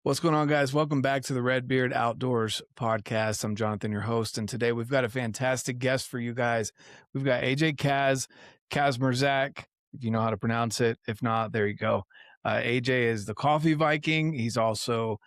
What's going on, guys? Welcome back to the RedBeard Outdoors podcast. I'm Jonathan, your host, and today we've got a fantastic guest for you guys. We've got AJ Kaz, Kazmerzak, if you know how to pronounce it. If not, there you go. AJ is the Coffee Viking. He's also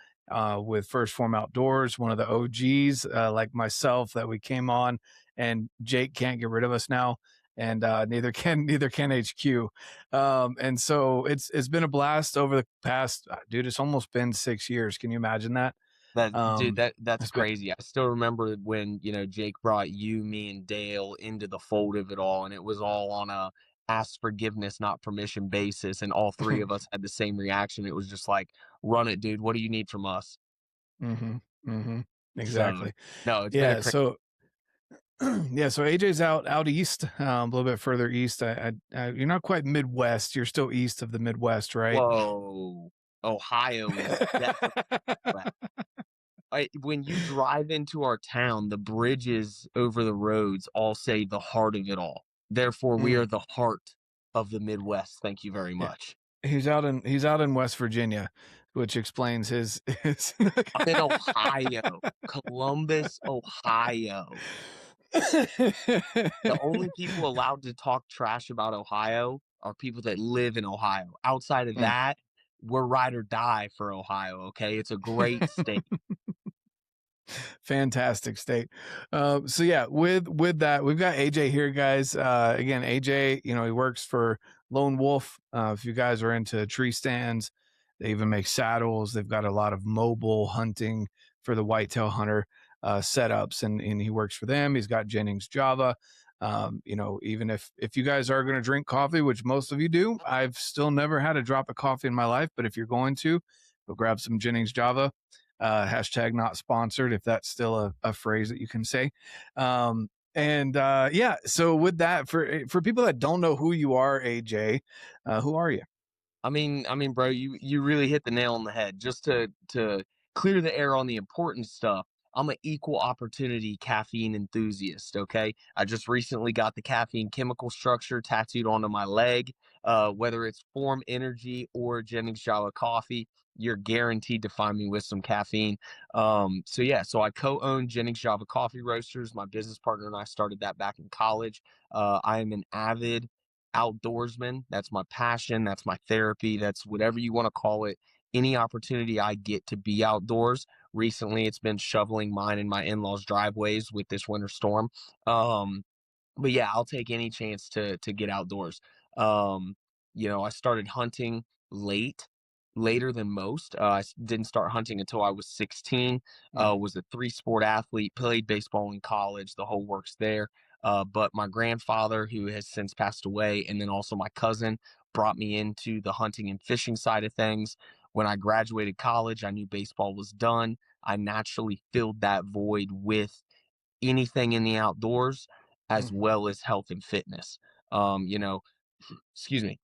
with First Phorm Outdoors, one of the OGs, like myself, that we came on, and Jake can't get rid of us now. And neither can HQ. And so it's been a blast over the past, dude. It's almost been 6 years. Can you imagine that? That's It's been crazy. I still remember when, Jake brought you, me, and Dale into the fold of it all, and it was all on a ask forgiveness, not permission basis, and all three of us had the same reaction. It was just like, run it, dude. What do you need from us? mm-hmm, mm-hmm, So, exactly. no, it's been a Yeah. crazy. So yeah. So AJ's out east, a little bit further east. You're not quite Midwest. You're still east of the Midwest, right? Whoa, Ohio is definitely wet. When you drive into our town, the bridges over the roads all say the heart of it all. Therefore, we are Mm, the heart of the Midwest. Thank you very yeah. much. He's out in West Virginia, which explains his I'm in Ohio, Columbus, Ohio. The only people allowed to talk trash about Ohio are people that live in Ohio. Outside of Mm. that, we're ride or die for Ohio, okay? It's a great state. Fantastic state. So yeah, with that, we've got AJ here, guys. Again, AJ, he works for Lone Wolf. If you guys are into tree stands, they even make saddles. They've got a lot of mobile hunting for the whitetail hunter setups, and he works for them. He's got Jennings Java. Even if you guys are going to drink coffee, which most of you do, I've still never had a drop of coffee in my life. But if you're going to, go grab some Jennings Java. Hashtag not sponsored, if that's still a phrase that you can say. Yeah, so with that, for people that don't know who you are, AJ, who are you? I mean, bro, you really hit the nail on the head. Just to clear the air on the important stuff, I'm an equal opportunity caffeine enthusiast. Okay, I just recently got the caffeine chemical structure tattooed onto my leg. Whether it's Phorm Energy or Jennings Java Coffee, you're guaranteed to find me with some caffeine. So yeah, so I co-own Jennings Java Coffee Roasters. My business partner and I started that back in college. I am an avid outdoorsman. That's my passion. That's my therapy. That's whatever you want to call it. Any opportunity I get to be outdoors. Recently, it's been shoveling mine and my in-laws' driveways with this winter storm. Um, but yeah, I'll take any chance to get outdoors. I started hunting later than most. Didn't start hunting until I was 16. Mm. Was a three-sport athlete, played baseball in college, the whole works there. But my grandfather, who has since passed away, and then also my cousin, brought me into the hunting and fishing side of things. When I graduated college, I knew baseball was done. I naturally filled that void with anything in the outdoors as Mhm. well as health and fitness. Um, you know, excuse me.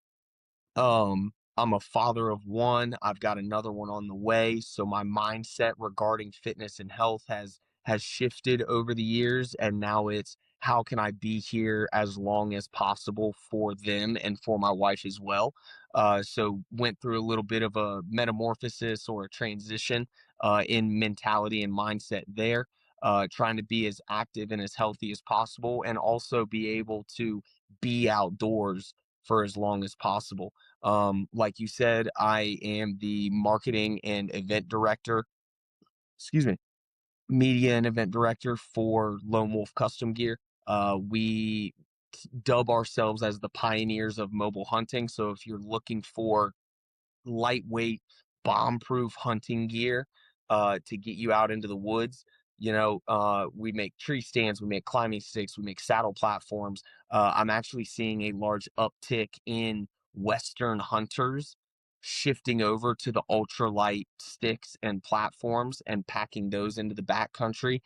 I'm a father of one. I've got another one on the way. So my mindset regarding fitness and health has shifted over the years. And now it's how can I be here as long as possible for them and for my wife as well. So went through a little bit of a metamorphosis or a transition in mentality and mindset there. Trying to be as active and as healthy as possible, and also be able to be outdoors for as long as possible. Like you said, I am the marketing and event director, excuse me, media and event director for Lone Wolf Custom Gear. We dub ourselves as the pioneers of mobile hunting. So if you're looking for lightweight, bomb-proof hunting gear to get you out into the woods. We make tree stands, we make climbing sticks, we make saddle platforms. I'm actually seeing a large uptick in Western hunters shifting over to the ultralight sticks and platforms and packing those into the backcountry.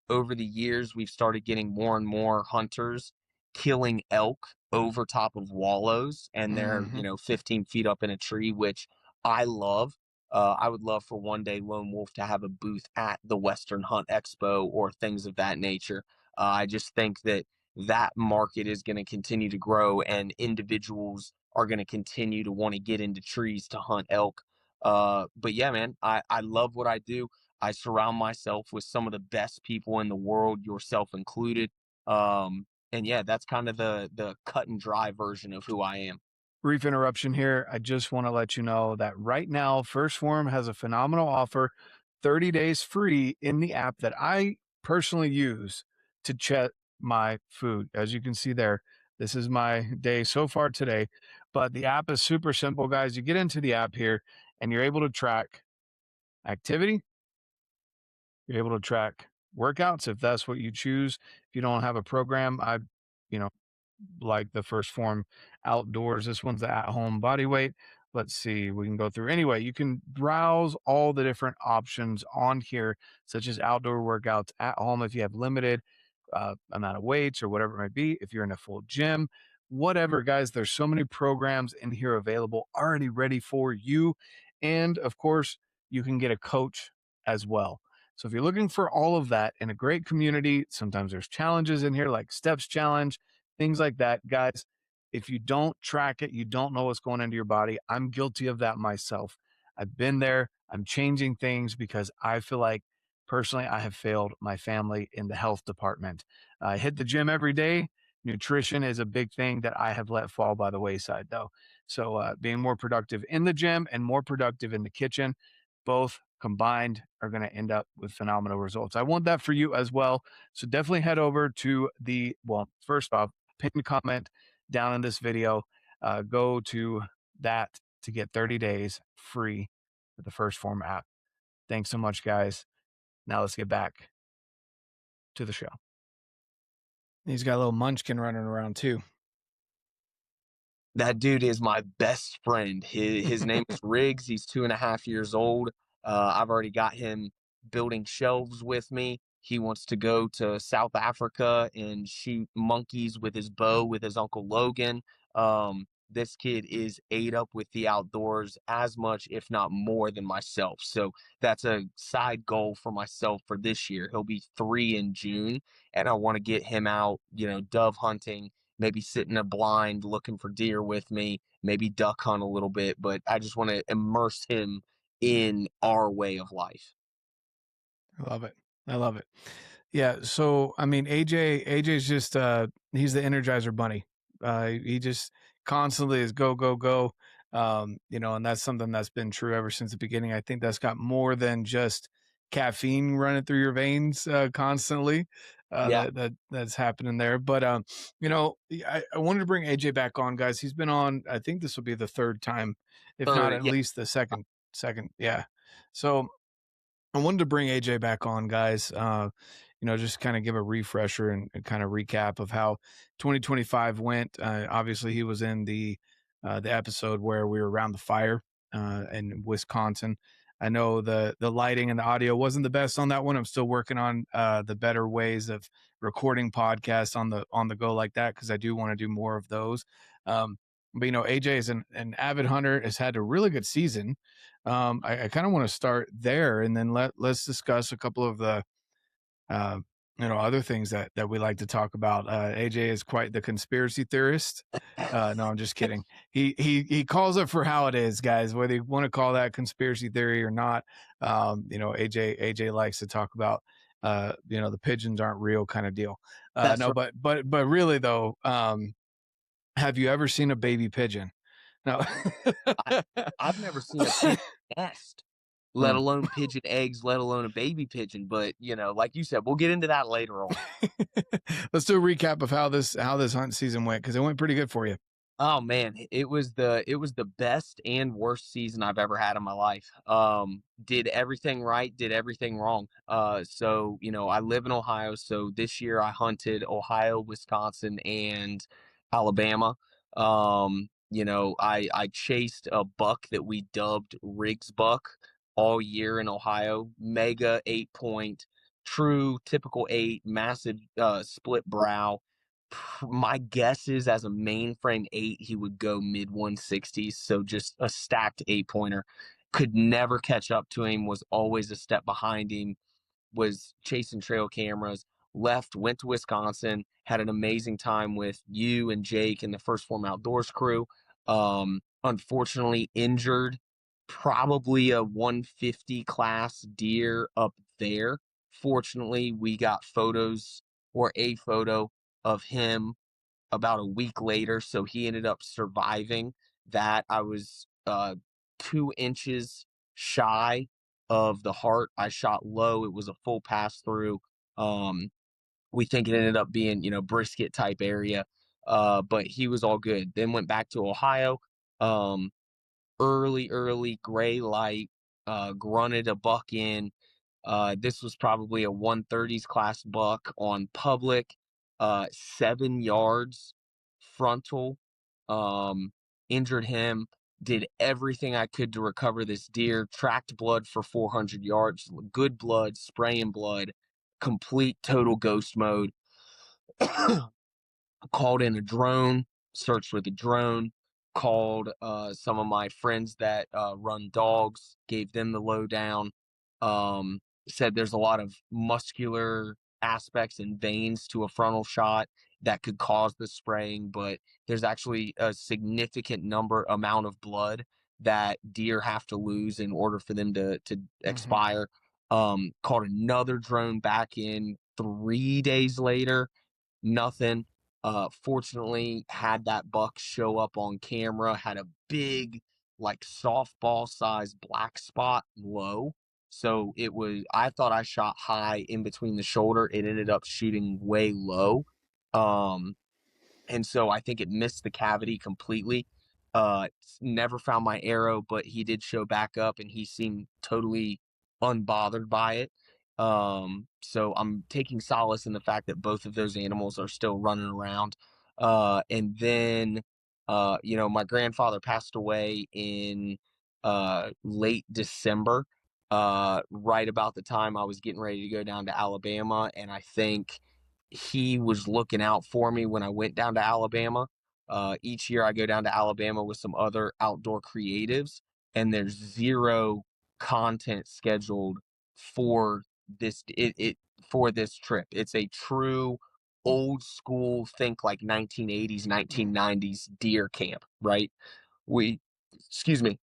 Over the years, we've started getting more and more hunters killing elk over top of wallows, and they're Mhm. 15 feet up in a tree, which I love. I would love for one day Lone Wolf to have a booth at the Western Hunt Expo or things of that nature. I just think that that market is going to continue to grow, and individuals are going to continue to want to get into trees to hunt elk. But yeah, man, I love what I do. I surround myself with some of the best people in the world, yourself included. And yeah, that's kind of the cut and dry version of who I am. Brief interruption here. I just want to let you know that right now, First Form has a phenomenal offer, 30 days free in the app that I personally use to check my food. As you can see there, this is my day so far today. But the app is super simple, guys. You get into the app here and you're able to track activity. You're able to track workouts if that's what you choose. If you don't have a program, you know, like the First Form Outdoors. This one's the at-home body weight. Let's see, we can go through. Anyway, you can browse all the different options on here, such as outdoor workouts at home if you have limited amount of weights or whatever it might be. If you're in a full gym, whatever, guys, there's so many programs in here available already ready for you. And of course, you can get a coach as well. So if you're looking for all of that in a great community, sometimes there's challenges in here like steps challenge, things like that, guys. If you don't track it, you don't know what's going into your body. I'm guilty of that myself. I've been there. I'm changing things because I feel like personally I have failed my family in the health department. I hit the gym every day. Nutrition is a big thing that I have let fall by the wayside, though. So being more productive in the gym and more productive in the kitchen, both combined are going to end up with phenomenal results. I want that for you as well. So definitely head over to well, first off, pinned comment down in this video. Go to that to get 30 days free with the First Form app. Thanks so much, guys. Now let's get back to the show. He's got a little munchkin running around too. That dude is my best friend. His name is Riggs. He's 2.5 years old. I've already got him building shelves with me. He wants to go to South Africa and shoot monkeys with his bow with his uncle Logan. This kid is ate up with the outdoors as much, if not more, than myself. So that's a side goal for myself for this year. He'll be 3 in June, and I want to get him out, dove hunting, maybe sit in a blind looking for deer with me, maybe duck hunt a little bit, but I just want to immerse him in our way of life. I love it. I love it. Yeah. So, I mean, AJ's just, he's the Energizer Bunny. He just constantly is go, go, go. And that's something that's been true ever since the beginning. I think that's got more than just caffeine running through your veins, constantly. Yeah. That's happening there. But, I wanted to bring AJ back on, guys. He's been on, I think this will be the third time, if not Third, at yeah. least the second. Yeah. So, I wanted to bring AJ back on, guys. Just kind of give a refresher and kind of recap of how 2025 went. Obviously, he was in the episode where we were around the fire in Wisconsin. I know the lighting and the audio wasn't the best on that one. I'm still working on the better ways of recording podcasts on the go like that because I do want to do more of those. But AJ is an avid hunter, has had a really good season. I kind of want to start there and then let's discuss a couple of the uh, other things that we like to talk about. AJ is quite the conspiracy theorist. No, I'm just kidding. He calls it for how it is, guys. Whether you want to call that conspiracy theory or not, AJ likes to talk about the pigeons aren't real kind of deal. That's No, right. but really though, have you ever seen a baby pigeon? No. I, I've never seen a pigeon nest, let Hmm. alone pigeon eggs, let alone a baby pigeon. But like you said, we'll get into that later on. Let's do a recap of how this hunt season went because it went pretty good for you. Oh man, it was the best and worst season I've ever had in my life. Did everything right, did everything wrong. So I live in Ohio, so this year I hunted Ohio, Wisconsin, and Alabama. I chased a buck that we dubbed Riggs buck all year in Ohio. Mega 8 point, true typical eight, massive split brow. My guess is as a mainframe 8, he would go mid 160s. So just a stacked 8 pointer. Could never catch up to him, was always a step behind him, was chasing trail cameras, left, went to Wisconsin, had an amazing time with you and Jake and the First Form Outdoors crew. Unfortunately, injured probably a 150 class deer up there. Fortunately, we got photos or a photo of him about a week later, so he ended up surviving that. I was 2 inches shy of the heart. I shot low. It was a full pass through. Um, we think it ended up being, brisket type area. But he was all good. Then went back to Ohio. Um, early gray light, grunted a buck in. This was probably a 130s class buck on public, 7 yards frontal, um, injured him, did everything I could to recover this deer, tracked blood for 400 yards, good blood, spraying blood, complete total ghost mode. Called in a drone, searched with a drone, called some of my friends that run dogs, gave them the lowdown, um, said there's a lot of muscular aspects and veins to a frontal shot that could cause the spraying, but there's actually a significant amount of blood that deer have to lose in order for them to Hmm. expire. Called another drone back in 3 days later, nothing. Fortunately, had that buck show up on camera, had a big, like softball size black spot low. So I thought I shot high in between the shoulder. It ended up shooting way low. Um, and so I think it missed the cavity completely. Never found my arrow, but he did show back up and he seemed totally unbothered by it. So I'm taking solace in the fact that both of those animals are still running around. And then, my grandfather passed away in late December, right about the time I was getting ready to go down to Alabama. And I think he was looking out for me when I went down to Alabama. Each year I go down to Alabama with some other outdoor creatives, and there's zero content scheduled for for this trip. It's a true old school, think like 1980s, 1990s deer camp, right? We, excuse me,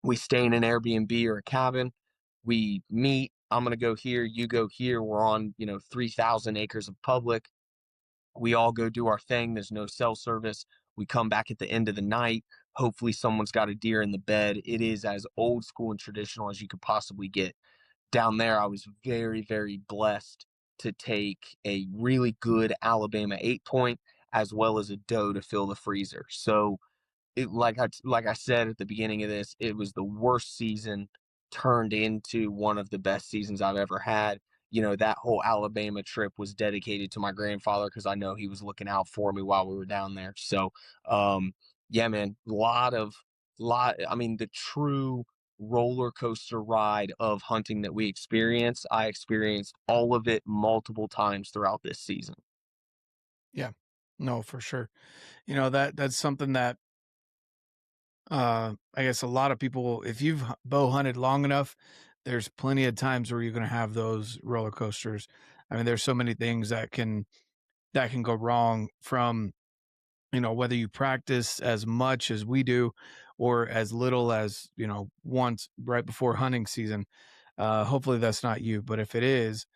we stay in an Airbnb or a cabin. We meet. I'm going to go here. You go here. We're on, 3,000 acres of public. We all go do our thing. There's no cell service. We come back at the end of the night. Hopefully, someone's got a deer in the bed. It is as old school and traditional as you could possibly get. Down there, I was very, very blessed to take a really good Alabama 8 point as well as a doe to fill the freezer. So, like I said at the beginning of this, it was the worst season turned into one of the best seasons I've ever had. That whole Alabama trip was dedicated to my grandfather because I know he was looking out for me while we were down there. So, yeah, man, I mean, the true roller coaster ride of hunting that we experienced, I experienced all of it multiple times throughout this season. Yeah, no, for sure. That's something that I guess a lot of people, if you've bow hunted long enough, there's plenty of times where you're going to have those roller coasters. I mean, there's so many things that can go wrong from, whether you practice as much as we do or as little as, once right before hunting season. Hopefully that's not you, but if it is,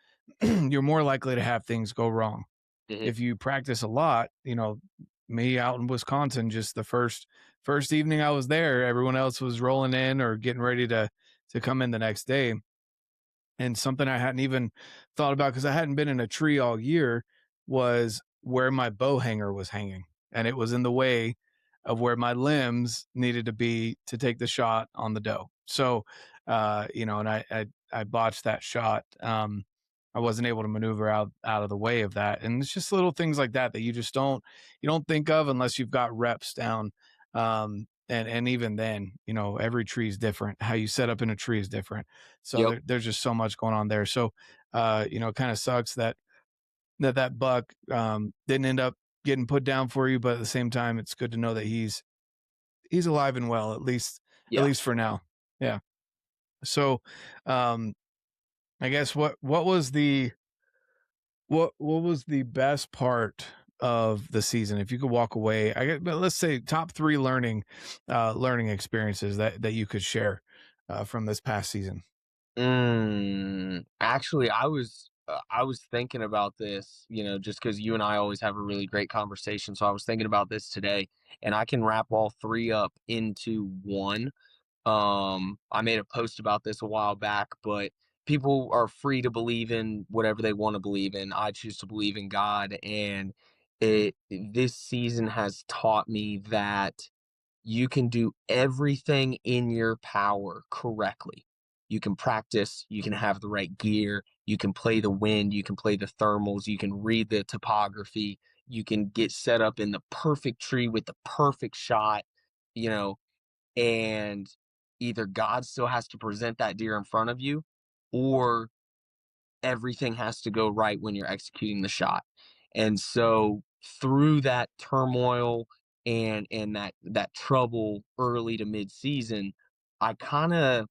you're more likely to have things go wrong. Mhm. If you practice a lot, me out in Wisconsin, just the first evening I was there, everyone else was rolling in or getting ready to come in the next day. And something I hadn't even thought about because I hadn't been in a tree all year was where my bow hanger was hanging. And it was in the way of where my limbs needed to be to take the shot on the doe. So, and I botched that shot. I wasn't able to maneuver out of the way of that. And it's just little things like that that you don't think of unless you've got reps down. And even then, every tree is different. How you set up in a tree is different. So Yep. there's just so much going on there. So, it kind of sucks that buck didn't end up getting put down for you, but at the same time, it's good to know that he's alive and well, at Yeah. least for now. Yeah. So, um, I guess what was the best part of the season? If you could walk away, but let's say top three learning experiences that you could share. from this past season? Actually, I was thinking about this, just because you and I always have a really great conversation. So I was thinking about this today, and I can wrap all three up into one. I made a post about this a while back, but people are free to believe in whatever they want to believe in. I choose to believe in God, and this season has taught me that you can do everything in your power correctly. You can practice, you can have the right gear, you can play the wind, you can play the thermals, you can read the topography, you can get set up in the perfect tree with the perfect shot, you know, and either God still has to present that deer in front of you, or everything has to go right when you're executing the shot. And so through that turmoil and that trouble early to mid season, I kind of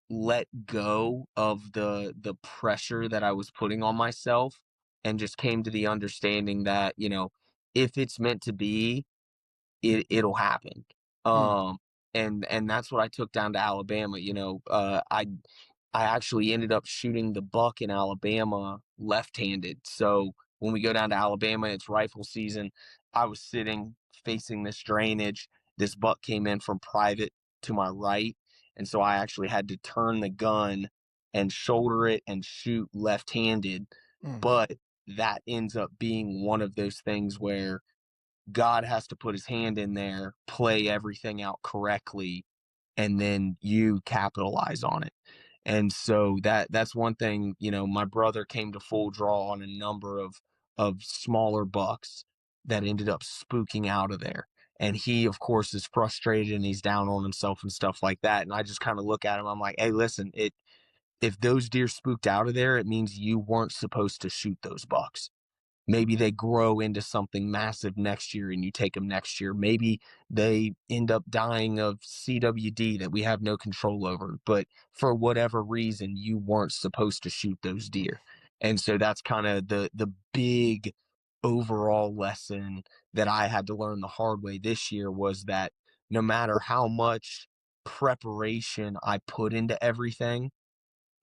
let go of the pressure that I was putting on myself and just came to the understanding that, if it's meant to be, it'll happen. Hmm. Um, and that's what I took down to Alabama. I actually ended up shooting the buck in Alabama left-handed. So when we go down to Alabama, it's rifle season. I was sitting facing this drainage. This buck came in from private to my right, and so I actually had to turn the gun and shoulder it and shoot left-handed. Hmm. But that ends up being one of those things where God has to put his hand in there, play everything out correctly, and then you capitalize on it. And so that's one thing, my brother came to full draw on a number of smaller bucks that ended up spooking out of there. And he, of course, is frustrated and he's down on himself and stuff like that. And I just kind of look at him, I'm like, hey, listen, if those deer spooked out of there, it means you weren't supposed to shoot those bucks. Maybe they grow into something massive next year and you take them next year. Maybe they end up dying of CWD that we have no control over. But for whatever reason, you weren't supposed to shoot those deer. And so that's kind of the big overall lesson that I had to learn the hard way this year, was that no matter how much preparation I put into everything,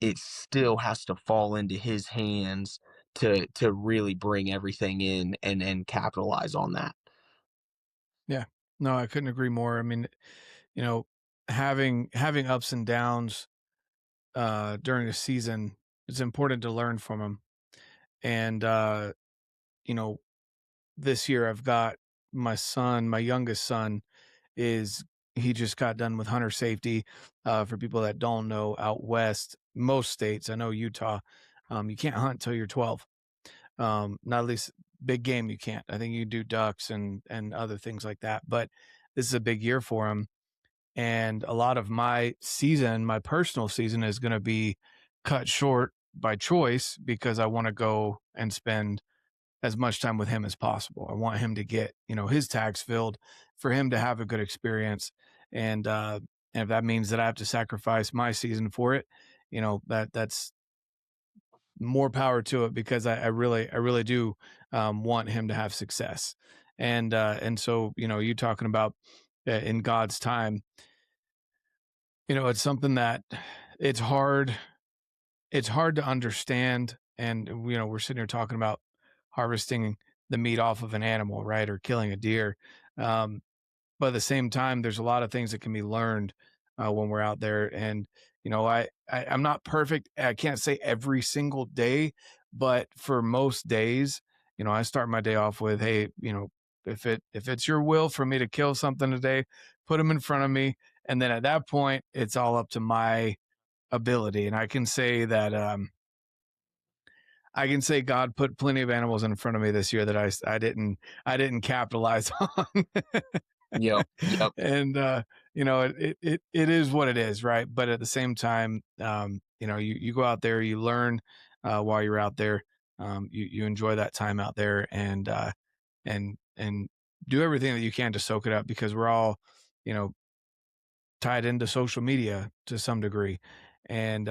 it still has to fall into his hands to really bring everything in and capitalize on that. Yeah. No, I couldn't agree more. I mean, you know, having ups and downs during a season, it's important to learn from them. And you know, this year I've got my son, my youngest son is he just got done with hunter safety. For people that don't know, out west, most states, I know Utah, you can't hunt till you're 12. Not at least big game you can't. I think you do ducks and other things like that. But this is a big year for him. And a lot of my season, my personal season, is going to be cut short by choice because I want to go and spend as much time with him as possible. I want him to get, his tags filled, for him to have a good experience. And if that means that I have to sacrifice my season for it, that's more power to it, because I really do want him to have success. And so, you talking about in God's time, it's something that it's hard it's hard to understand. And we're sitting here talking about harvesting the meat off of an animal, right, or killing a deer. um, but at the same time, there's a lot of things that can be learned when we're out there. And I'm not perfect. I can't say every single day, but for most days, I start my day off with, hey, if it's your will for me to kill something today, put them in front of me. And then at that point, it's all up to my ability. And I can say that I can say God put plenty of animals in front of me this year that I didn't capitalize on. Yep, yep, And it is what it is, right? But at the same time, you go out there, you learn while you're out there. You enjoy that time out there, and do everything that you can to soak it up, because we're all, you know, tied into social media to some degree. And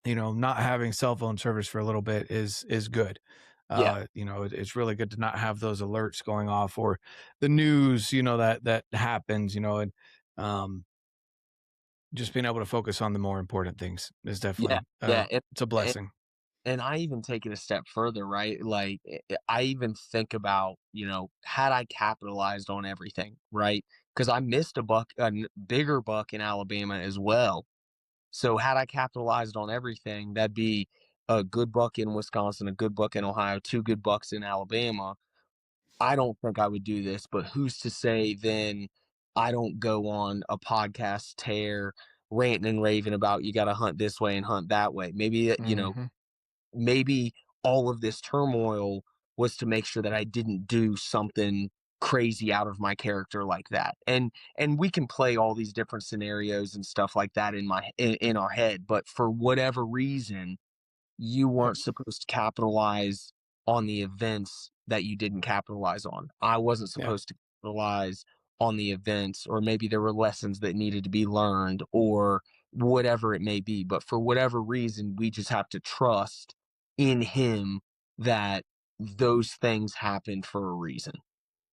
not having cell phone service for a little bit is good. yeah, It's really good to not have those alerts going off, or the news, that happens, and um, just being able to focus on the more important things is Yeah, definitely, yeah, it's a blessing. and I even take it a step further, right? Like, I even think about, had I capitalized on everything, right? Because I missed a bigger buck in Alabama as well. So had I capitalized on everything, that'd be a good buck in Wisconsin, a good buck in Ohio, two good bucks in Alabama. I don't think I would do this, but who's to say then I don't go on a podcast tear, ranting and raving about you got to hunt this way and hunt that way. Maybe, Mhm. maybe all of this turmoil was to make sure that I didn't do something crazy out of my character like that. And we can play all these different scenarios and stuff like that in our head, but for whatever reason, you Yep. weren't supposed to capitalize on the events that you didn't capitalize on. I wasn't Yeah, supposed to capitalize on the events, or maybe there were lessons that needed to be learned, or whatever it may be. But for whatever reason, we just have to trust in him that those things happened for a reason.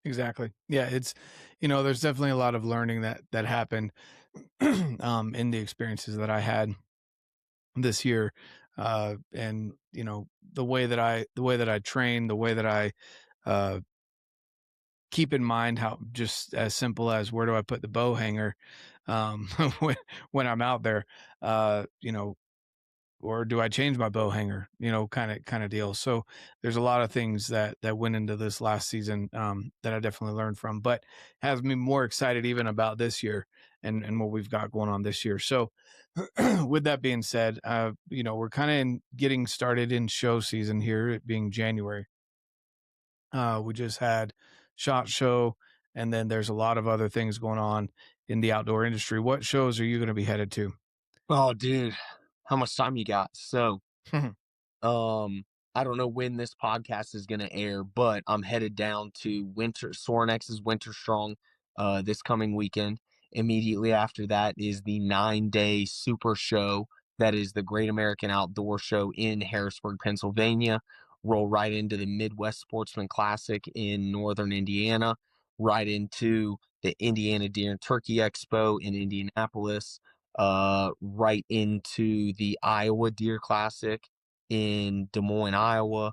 exactly. Yeah, there's definitely a lot of learning that happened, in the experiences that I had this year, and, the way that I train, the way that I, uh keep in mind how just as simple as where do I put the bow hanger, when I'm out there, you know, or do I change my bow hanger, kind of deal. So there's a lot of things that went into this last season, that I definitely learned from, but has me more excited even about this year and what we've got going on this year. So with that being said, we're kind of getting started in show season here, it being January. We just had SHOT Show, and then there's a lot of other things going on in the outdoor industry. What shows are you going to be headed to? Oh, dude, how much time you got? So, Um, I don't know when this podcast is gonna air, but I'm headed down to Sorenex's Winter Strong this coming weekend. Immediately after that is the 9-day super show that is the Great American Outdoor Show in Harrisburg, Pennsylvania. Roll right into the Midwest Sportsman Classic in Northern Indiana, right into the Indiana Deer and Turkey Expo in Indianapolis, right into the Iowa Deer Classic in Des Moines, Iowa.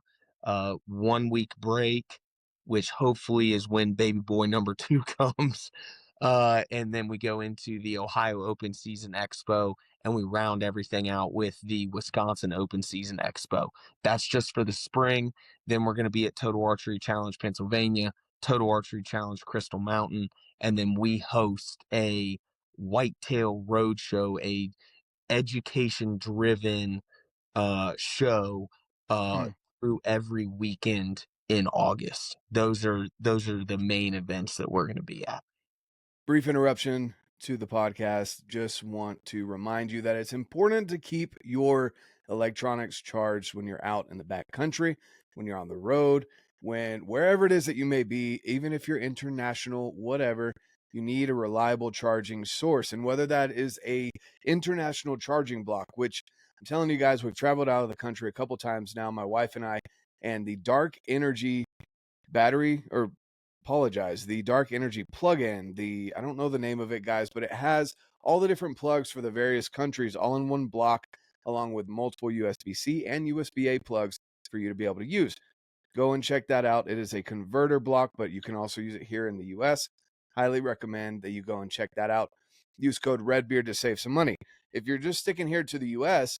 1 week break, which hopefully is when baby boy number two comes. And then we go into the Ohio Open Season Expo and we round everything out with the Wisconsin Open Season Expo. That's just for the spring. Then we're going to be at Total Archery Challenge, Pennsylvania, Total Archery Challenge, Crystal Mountain, and then we host a whitetail roadshow, a education driven show uh Hmm. through every weekend in August. Those are the main events that we're going to be at. Brief interruption to the podcast. Just want to remind you that it's important to keep your electronics charged when you're out in the back country, when you're on the road, wherever it is that you may be, even if you're international, whatever, you need a reliable charging source. And whether that is a international charging block, which I'm telling you guys, we've traveled out of the country a couple times now, my wife and I, and the Dark Energy battery or apologize, the Dark Energy plug-in, I don't know the name of it, guys, but it has all the different plugs for the various countries all in one block, along with multiple USB-C and USB-A plugs for you to be able to use. Go and check that out. It is a converter block, but you can also use it here in the US. Highly recommend that you go and check that out. Use code REDBEARD to save some money. If you're just sticking here to the US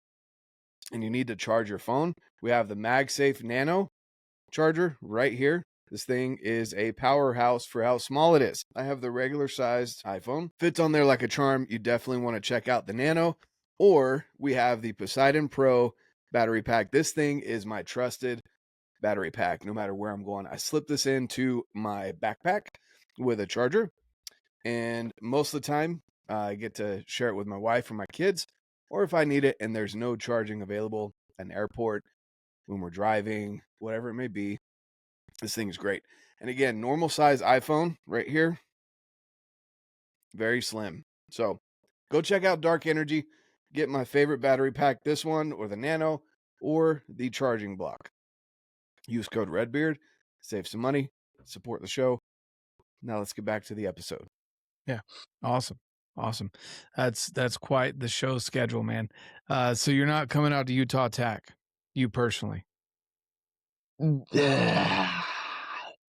and you need to charge your phone, we have the MagSafe Nano charger right here. This thing is a powerhouse for how small it is. I have the regular sized iPhone. Fits on there like a charm. You definitely want to check out the Nano. Or we have the Poseidon Pro battery pack. This thing is my trusted battery pack no matter where I'm going. I slip this into my backpack with a charger. And most of the time, I get to share it with my wife or my kids. Or if I need it and there's no charging available at an airport, when we're driving, whatever it may be, this thing is great. And again, normal size iPhone right here, very slim. So go check out Dark Energy. Get my favorite battery pack, this one or the Nano or the charging block. Use code REDBEARD, save some money, support the show. Now let's get back to the episode. Yeah. Awesome. Awesome. That's quite the show schedule, man. So you're not coming out to Utah Tech, you personally.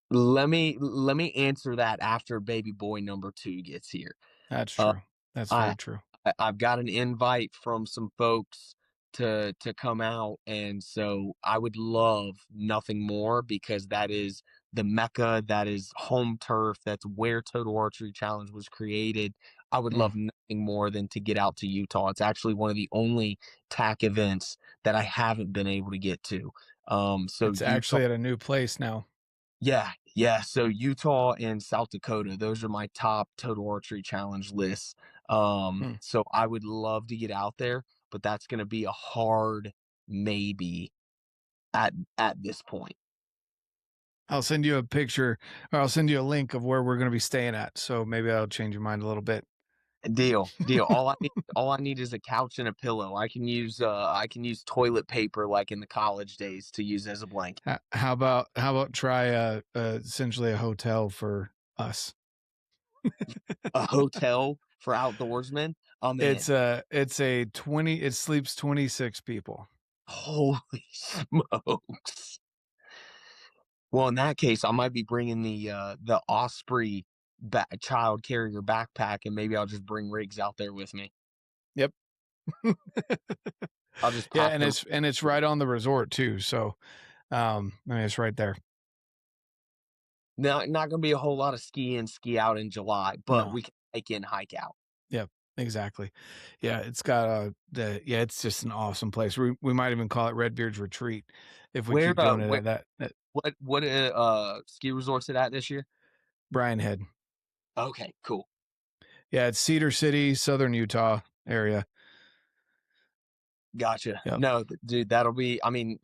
Let me answer that after baby boy number 2 gets here. That's Uh, true. That's I very true. I've got an invite from some folks to come out, and so I would love nothing more because that is the Mecca, that is home turf, that's where Total Archery Challenge was created. I would Mm. love nothing more than to get out to Utah. It's actually one of the only TAC events that I haven't been able to get to. So It's Utah, actually at a new place now. yeah. So Utah and South Dakota, those are my top Total Archery Challenge lists. Mm. So I would love to get out there, but that's going to be a hard maybe at this point. I'll send you a picture, or I'll send you a link of where we're going to be staying at. So maybe that'll change your mind a little bit. Deal. All I need is a couch and a pillow. I can use toilet paper like in the college days to use as a blanket. How about try essentially a hotel for us? A hotel for outdoorsmen. I'm in. It sleeps 26 people. Holy smokes. Well, in that case, I might be bringing the Osprey child carrier backpack, and maybe I'll just bring rigs out there with me. Yep. I'll just Yeah, pop and it's right on the resort too. So I mean it's right there. not gonna be a whole lot of ski in, ski out in July, but No. we can hike in, hike out. Yep. Exactly. Yeah, it's got it's just an awesome place. We might even call it Redbeard's Retreat if we Where keep doing it where at that what ski resorts it at this year? Brian Head. Okay, cool. Yeah, it's Cedar City, southern Utah area. Gotcha. Yep. No, dude, that'll be, I mean,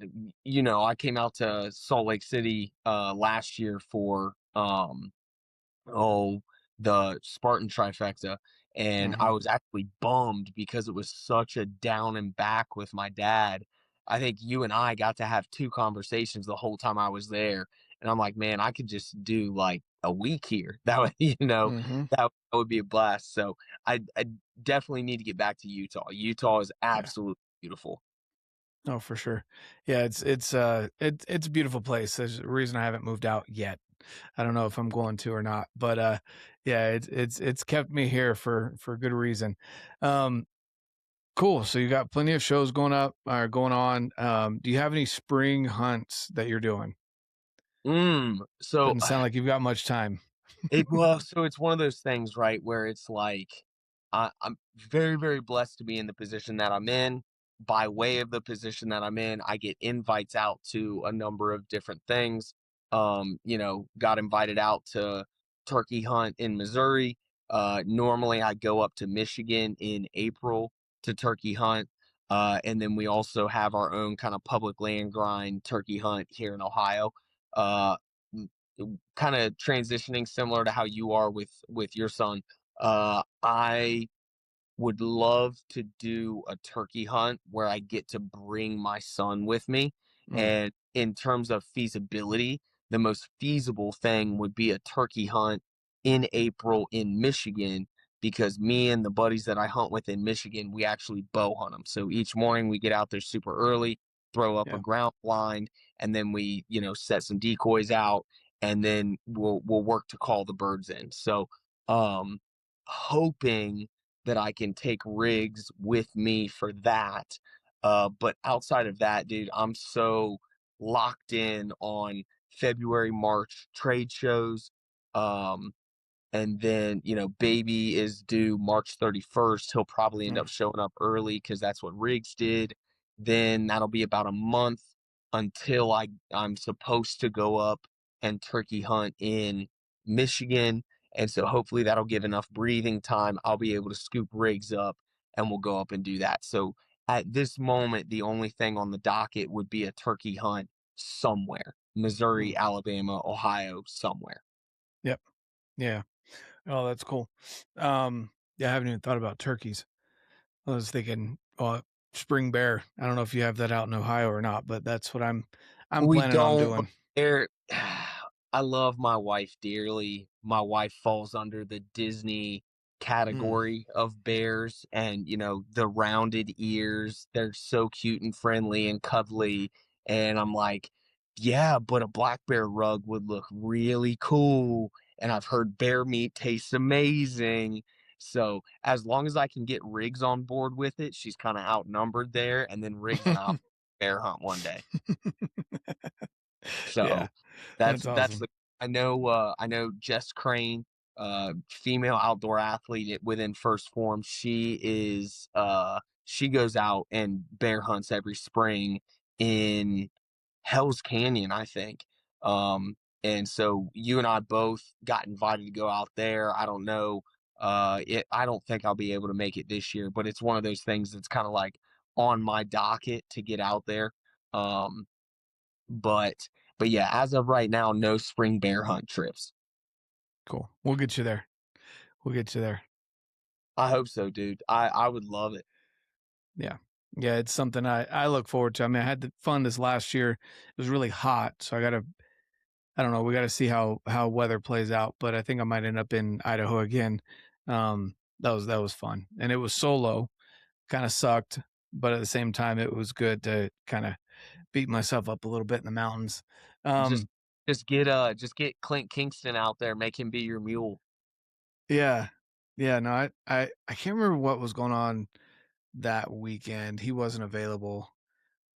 I came out to Salt Lake City last year for oh, the Spartan trifecta. And Mm-hmm. I was actually bummed because it was such a down and back with my dad. I think you and I got to have 2 conversations the whole time I was there. And I'm like, man, I could just do like a week here. That would, Mm-hmm. that would be a blast. So I definitely need to get back to Utah. Utah is Yeah. absolutely beautiful. Oh, for sure. Yeah, it's a beautiful place. There's a reason I haven't moved out yet. I don't know if I'm going to or not, but yeah, it's kept me here for good reason. Um, cool. So you got plenty of shows going up or going on. Do you have any spring hunts that you're doing? So Doesn't sound like you've got much time. so it's one of those things, right, where it's like I'm very, very blessed to be in the position that I'm in. By way of the position that I'm in, I get invites out to a number of different things. Got invited out to turkey hunt in Missouri. Normally I go up to Michigan in April to turkey hunt. And then we also have our own kind of public land grind turkey hunt here in Ohio. Uh, Kind of transitioning similar to how you are with your son. I would love to do a turkey hunt where I get to bring my son with me. Mm, And in terms of feasibility, the most feasible thing would be a turkey hunt in April in Michigan, because me and the buddies that I hunt with in Michigan, we actually bow hunt them. So each morning we get out there super early, throw up a yeah. ground blind, and then we, set some decoys out, and then we'll work to call the birds in. So hoping that I can take rigs with me for that. But outside of that, dude, I'm so locked in on February, March trade shows. Um, and then, baby is due March 31st. He'll probably end Mm, up showing up early because that's what Riggs did. Then that'll be about a month until I'm supposed to go up and turkey hunt in Michigan. And so hopefully that'll give enough breathing time. I'll be able to scoop Riggs up and we'll go up and do that. So at this moment, the only thing on the docket would be a turkey hunt somewhere. mm. Missouri, Alabama, Ohio, somewhere. Yep. Yeah. Oh, that's cool. Yeah, I haven't even thought about turkeys. I was thinking, spring bear. I don't know if you have that out in Ohio or not, but that's what I'm We planning on don't. doing. There, I love my wife dearly. My wife falls under the Disney category of bears, and you know, the rounded ears, they're so cute and friendly and cuddly, and I'm like, yeah, but a black bear rug would look really cool, and I've heard bear meat tastes amazing. So as long as I can get Riggs on board with it, she's kind of outnumbered there, and then Riggs and I'll bear hunt one day. Yeah, So that's that's awesome. the I know Jess Crane, female outdoor athlete within First Form. She goes out and bear hunts every spring in Hell's Canyon, I think. And so you and I both got invited to go out there. I don't know. I don't think I'll be able to make it this year, but it's one of those things that's kind of like on my docket to get out there. Um, but but yeah, as of right now, no spring bear hunt trips. Cool. We'll get you there. We'll get you there. I hope so, dude. I would love it. Yeah. Yeah, it's something I look forward to. I mean, I had the fun this last year. It was really hot, so I don't know, we gotta see how weather plays out, but I think I might end up in Idaho again. That was fun. And it was solo, kind of sucked, but at the same time it was good to kind of beat myself up a little bit in the mountains. Just Um, just get Clint Kingston out there, make him be your mule. yeah. Yeah, no, I can't remember what was going on that weekend. He wasn't available.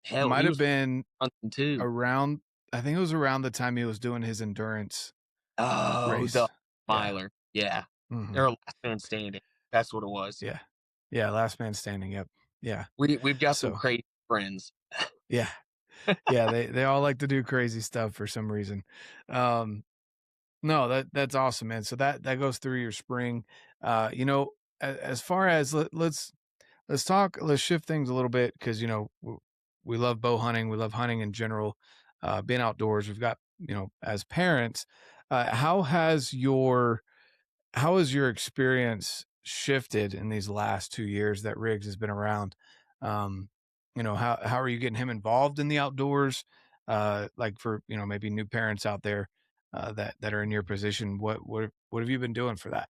Hell, Might he have was been hunting too. around, I think it was around the time he was doing his endurance Oh, the race. Yeah. miler. Yeah. Hmm. Or last man standing. That's what it was. Yeah. Yeah. Last man standing. Yep. Yeah. We've got some So crazy friends. yeah. Yeah. They all like to do crazy stuff for some reason. Um, no, that's awesome, man. So that goes through your spring. You know, as far as let's shift things a little bit, because you know we love bow hunting, we love hunting in general, being outdoors. We've got, you know, as parents, how has your experience shifted in these last 2 years that Riggs has been around? Um, you know, how are you getting him involved in the outdoors? Like for, you know, maybe new parents out there that are in your position, what have you been doing for that?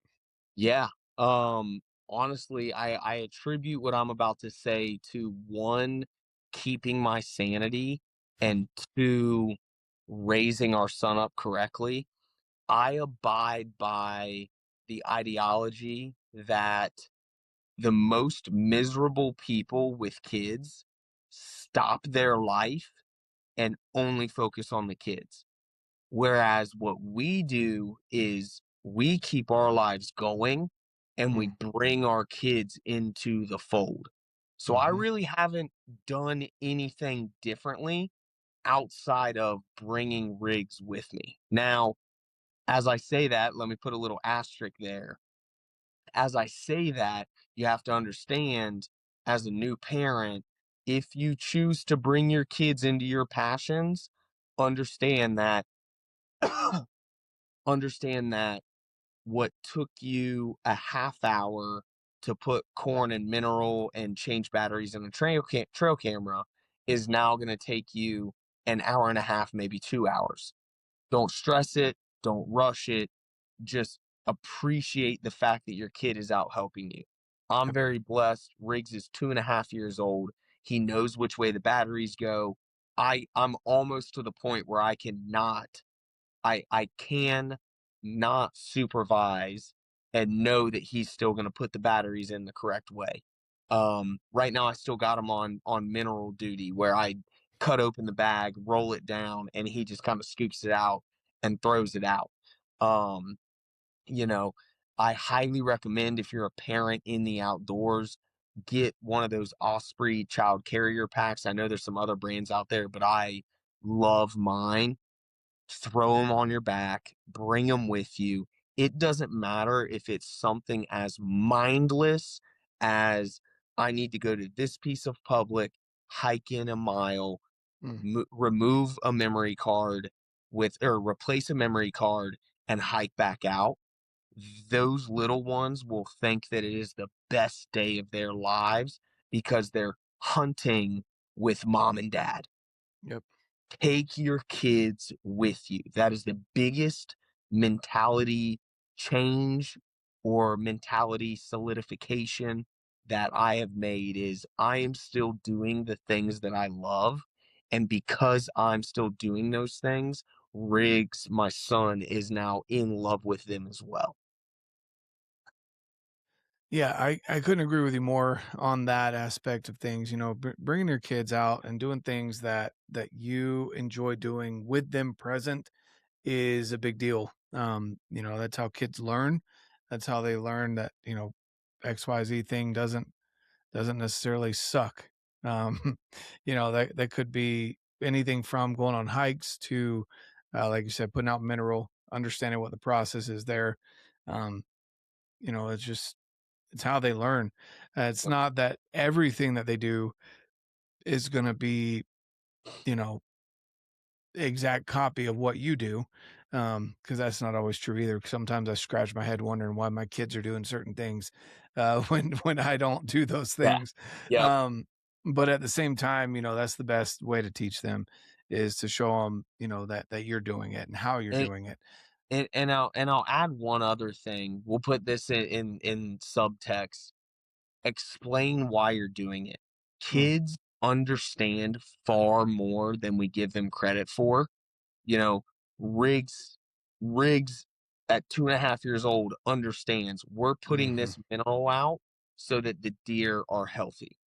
Yeah. Honestly, I attribute what I'm about to say to one, keeping my sanity, and two, raising our son up correctly. I abide by the ideology that the most miserable people with kids stop their life and only focus on the kids. Whereas what we do is we keep our lives going and we Mm, bring our kids into the fold. So I mm-hmm. really haven't done anything differently outside of bringing Riggs with me. Now, as I say that, let me put a little asterisk there. As I say that, you have to understand, as a new parent, if you choose to bring your kids into your passions, understand that understand that what took you a half hour to put corn and mineral and change batteries in a trail camera is now going to take you an hour and a half, maybe 2 hours. Don't stress it. Don't rush it. Just appreciate the fact that your kid is out helping you. I'm Yep. very blessed. Riggs is 2.5 years old. He knows which way the batteries go. I'm almost to the point where I can not supervise and know that he's still going to put the batteries in the correct way. Right now I still got him on mineral duty, where I cut open the bag, roll it down, and he just kind of scoops it out and throws it out. Um, you know, I highly recommend, if you're a parent in the outdoors, get one of those Osprey child carrier packs. I know there's some other brands out there, but I love mine. Throw them on your back, bring them with you. It doesn't matter if it's something as mindless as, I need to go to this piece of public, hike in a mile, Mm, remove a memory card or replace a memory card and hike back out. Those little ones will think that it is the best day of their lives because they're hunting with mom and dad. yep. Take your kids with you. That is the biggest mentality change or mentality solidification that I have made is I am still doing the things that I love. And because I'm still doing those things, Riggs, my son, is now in love with them as well. Yeah, I couldn't agree with you more on that aspect of things. You know, bringing your kids out and doing things that you enjoy doing with them present is a big deal. You know, that's how kids learn. That's how they learn that, you know, XYZ thing doesn't necessarily suck. Um, you know, that could be anything from going on hikes to, like you said, putting out mineral, understanding what the process is there. Um, you know, it's how they learn. It's not that everything that they do is going to be, you know, exact copy of what you do. Cause that's not always true either. Sometimes I scratch my head wondering why my kids are doing certain things, when I don't do those Yeah. things. Yep. But at the same time, you know, that's the best way to teach them is to show them, you know, that you're doing it and how you're And, doing it. and I'll add one other thing. We'll put this in subtext. Explain why you're doing it. Mm, Kids understand far more than we give them credit for. You know, Riggs at 2.5 years old understands we're putting mhm. this mineral out so that the deer are healthy.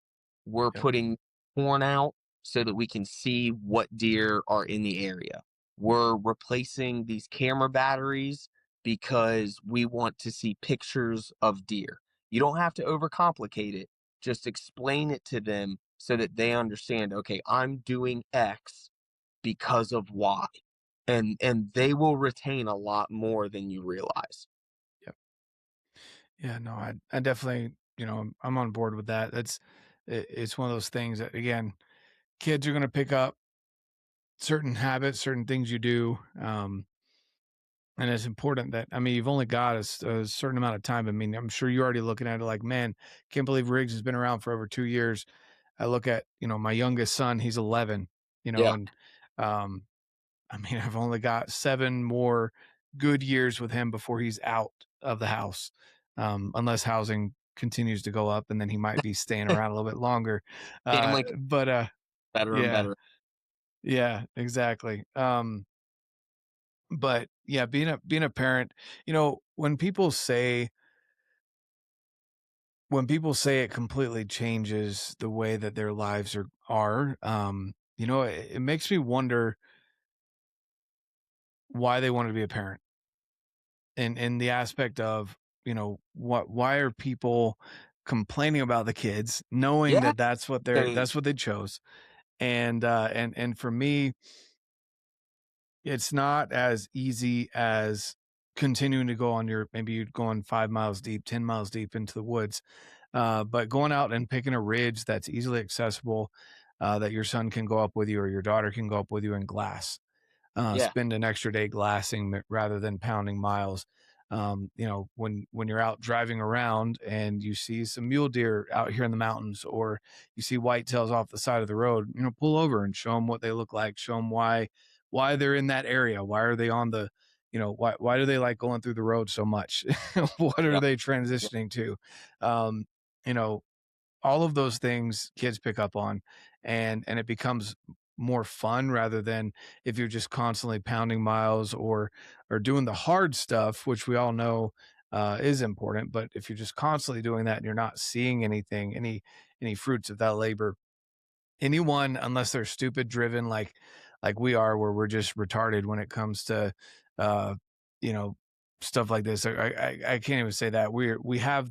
We're Yep. putting corn out so that we can see what deer are in the area. We're replacing these camera batteries because we want to see pictures of deer. You don't have to overcomplicate it. Just explain it to them so that they understand, okay, I'm doing X because of Y. And they will retain a lot more than you realize. Yep. Yeah, no, I definitely, you know, I'm on board with that. It's one of those things that again, kids are going to pick up certain habits, certain things you do. And it's important that, I mean, you've only got a certain amount of time. I mean, I'm sure you're already looking at it like, man, can't believe Riggs has been around for over 2 years. I look at, you know, my youngest son, he's 11, you know, Yeah. and, um, I mean, I've only got 7 more good years with him before he's out of the house. Unless housing continues to go up and then he might be staying around a little bit longer. Family gets But better and yeah, better. yeah, exactly. But yeah, being a parent, you know, when people say it completely changes the way that their lives are, you know, it makes me wonder why they want to be a parent, and in the aspect of, you know, why are people complaining about the kids knowing Yeah. that that's what they chose. And for me, it's not as easy as continuing to go on your, maybe you'd go on 5 miles deep, 10 miles deep into the woods. But going out and picking a ridge that's easily accessible, that your son can go up with you or your daughter can go up with you in glass, Yeah. spend an extra day glassing rather than pounding miles. You know, when you're out driving around and you see some mule deer out here in the mountains, or you see whitetails off the side of the road, you know, pull over and show them what they look like. Show them why they're in that area. Why are they on the, you know, why do they like going through the road so much? What are Yep. they Yep. transitioning to? Um, you know, all of those things kids pick up on, and it becomes more fun rather than if you're just constantly pounding miles or doing the hard stuff, which we all know is important. But if you're just constantly doing that and you're not seeing anything, any fruits of that labor, anyone, unless they're stupid driven like we are, where we're just retarded when it comes to uh you know, stuff like this. I can't even say that we've got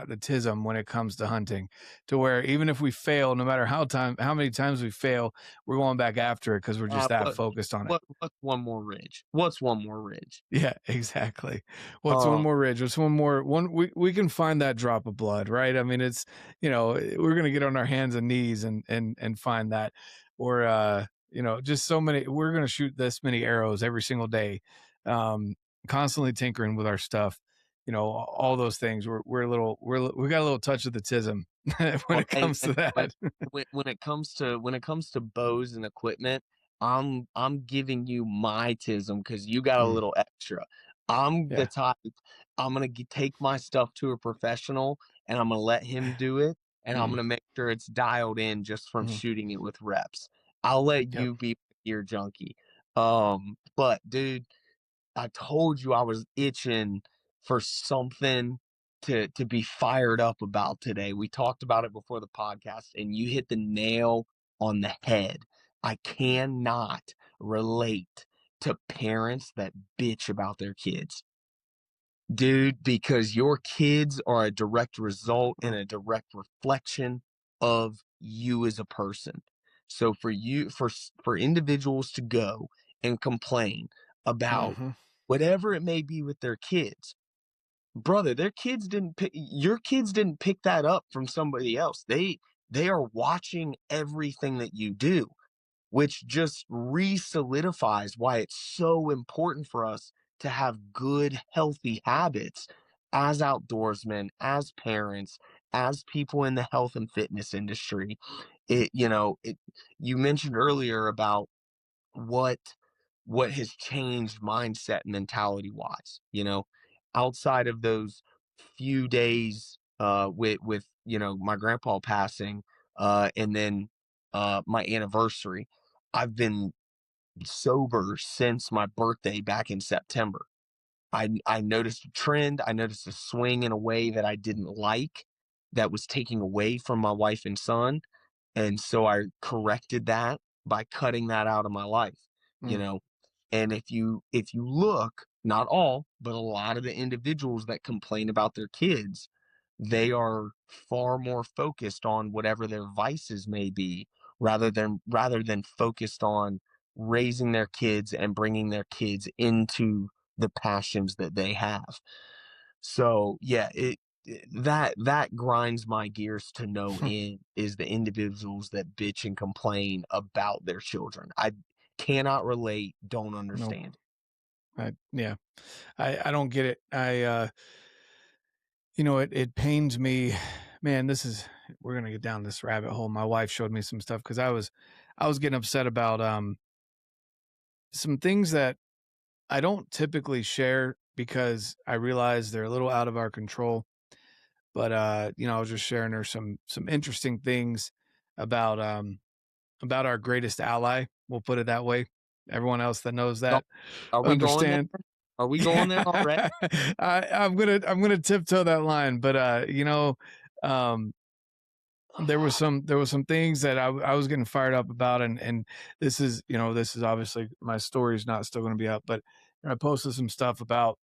the tism when it comes to hunting, to where even if we fail, no matter how many times we fail, we're going back after it because we're just that What focused on it. what's one more ridge? What's one more ridge? Yeah, exactly. What's one Um, more ridge? What's one more one? We can find that drop of blood, right? I mean, it's, you know, we're gonna get on our hands and knees and find that, or you know, just so many. We're gonna shoot this many arrows every single day, um, constantly tinkering with our stuff. You know, all those things. We got a little touch of the tism when well, it hey, comes hey, to that. when it comes to bows and equipment, I'm giving you my tism because you got a Mm, little extra. I'm Yeah. the type, I'm gonna take my stuff to a professional, and I'm gonna let him do it, and I'm Mm. gonna make sure it's dialed in just from Mhm. shooting it with reps. I'll let Yep. you be a gear junkie. But dude, I told you I was itching for something to be fired up about today. We talked about it before the podcast, and you hit the nail on the head. I cannot relate to parents that bitch about their kids. Dude, because your kids are a direct result and a direct reflection of you as a person. So for you, for individuals to go and complain about Mhm. whatever it may be with their kids, brother, your kids didn't pick that up from somebody else. They are watching everything that you do, which just re-solidifies why it's so important for us to have good, healthy habits as outdoorsmen, as parents, as people in the health and fitness industry. You mentioned earlier about what has changed mindset mentality wise, outside of those few days with my grandpa passing and then my anniversary. I've been sober since my birthday back in September. I noticed a trend. I noticed a swing in a way that I didn't like, that was taking away from my wife and son. And so I corrected that by cutting that out of my life, you Mm. know. And if you look, not all, but a lot of the individuals that complain about their kids, they are far more focused on whatever their vices may be, rather than focused on raising their kids and bringing their kids into the passions that they have. So yeah, that grinds my gears to no end, is the individuals that bitch and complain about their children. I cannot relate, don't Nope. understand. Yeah. I don't get it. It pains me, man. We're going to get down this rabbit hole. My wife showed me some stuff cause I was getting upset about, some things that I don't typically share because I realize they're a little out of our control. But I was just sharing her some interesting things about about our greatest ally. We'll put it that way. Everyone else that knows No, that are we going there? understand. Are we going there already? I'm gonna tiptoe that line, but um, there was some things that I was getting fired up about, and this is obviously my story's not still going to be up, but I posted some stuff about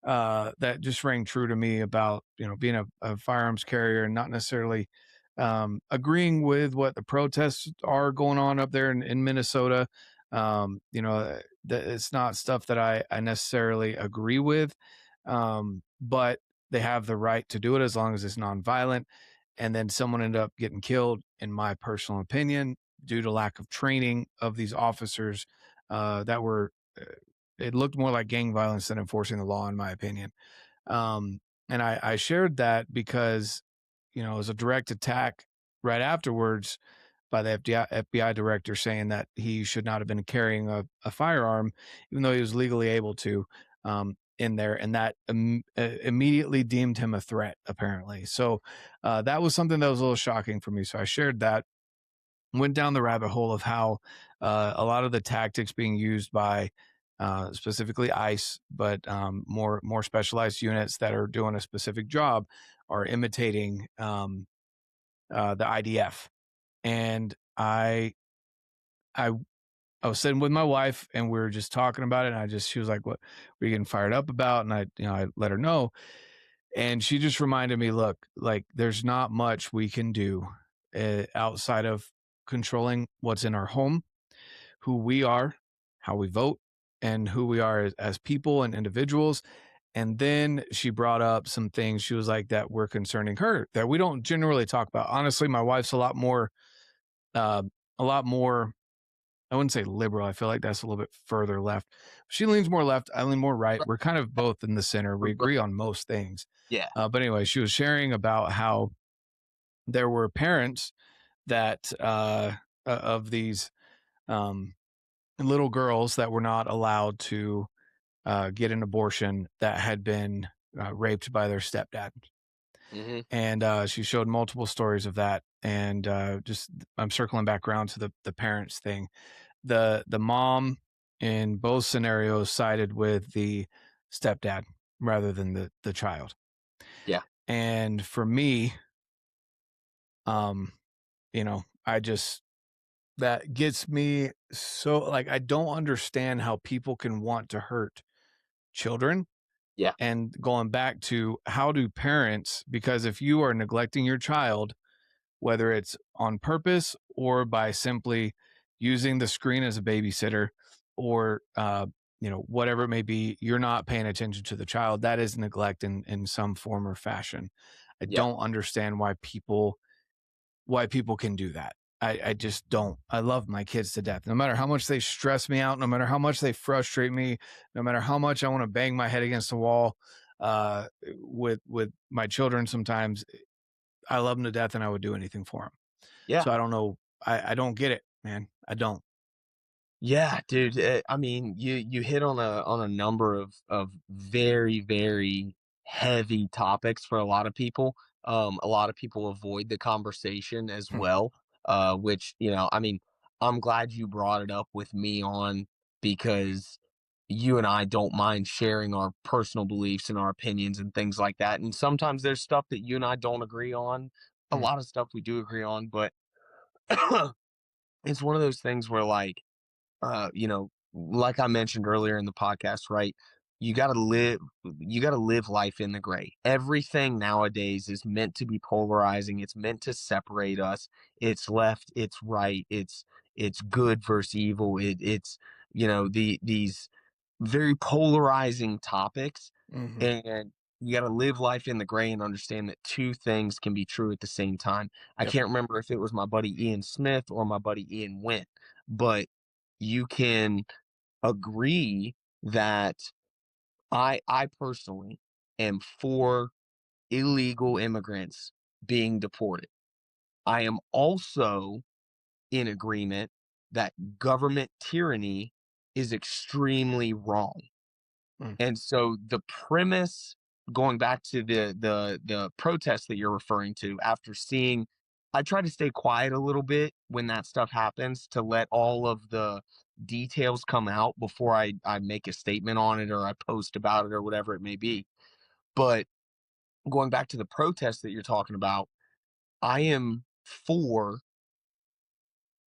that just rang true to me about being a firearms carrier and not necessarily agreeing with what the protests are going on up there in Minnesota. That it's not stuff that I necessarily agree with, but they have the right to do it as long as it's nonviolent. And then someone ended up getting killed, in my personal opinion, due to lack of training of these officers that were. It looked more like gang violence than enforcing the law, in my opinion. And I shared that because, it was a direct attack right afterwards by the FBI director saying that he should not have been carrying a firearm, even though he was legally able to, in there. And that immediately deemed him a threat, apparently. So that was something that was a little shocking for me. So I shared that, went down the rabbit hole of how a lot of the tactics being used by specifically ICE, but more specialized units that are doing a specific job are imitating the IDF. And I I was sitting with my wife and we were just talking about it. And she was like, "What were you getting fired up about?" And I let her know. And she just reminded me, look, like there's not much we can do outside of controlling what's in our home, who we are, how we vote, and who we are as people and individuals. And then she brought up some things she was like that were concerning her that we don't generally talk about. Honestly, my wife's uh, a lot more, I wouldn't say liberal. I feel like that's a little bit further left. She leans more left. I lean more right. We're kind of both in the center. We agree on most things. Yeah. But anyway, she was sharing about how there were parents that of these little girls that were not allowed to get an abortion that had been raped by their stepdad. Mm-hmm. And she showed multiple stories of that. And just I'm circling back around to the parents thing. The mom in both scenarios sided with the stepdad rather than the child. Yeah. And for me, you know, that gets me so, like, I don't understand how people can want to hurt children. Yeah. And going back to, how do parents, because if you are neglecting your child, whether it's on purpose or by simply using the screen as a babysitter, or whatever it may be, you're not paying attention to the child. That is neglect in some form or fashion. I Yeah. don't understand why people can do that. I just don't. I love my kids to death. No matter how much they stress me out, no matter how much they frustrate me, no matter how much I want to bang my head against the wall with my children, sometimes I love them to death and I would do anything for them. Yeah. So I don't know. I don't get it, man. I don't. Yeah, dude. I mean, you hit on a number of very, very heavy topics for a lot of people. A lot of people avoid the conversation as Hmm. well. Which, I mean, I'm glad you brought it up with me on, because you and I don't mind sharing our personal beliefs and our opinions and things like that. And sometimes there's stuff that you and I don't agree on. A Hmm. lot of stuff we do agree on, but it's one of those things where, like, like I mentioned earlier in the podcast, right? You got to live life in the gray. Everything nowadays is meant to be polarizing. It's meant to separate us. It's left, it's right, it's good versus evil. It's these very polarizing topics, Hmm. and you got to live life in the gray and understand that two things can be true at the same time. I Yep. can't remember if it was my buddy Ian Smith or my buddy Ian Wint, but you can agree that I personally am for illegal immigrants being deported. I am also in agreement that government tyranny is extremely wrong. Mm. And so the premise, going back to the protest that you're referring to, after seeing, I try to stay quiet a little bit when that stuff happens to let all of the details come out before I make a statement on it or I post about it or whatever it may be. But going back to the protest that you're talking about, I am for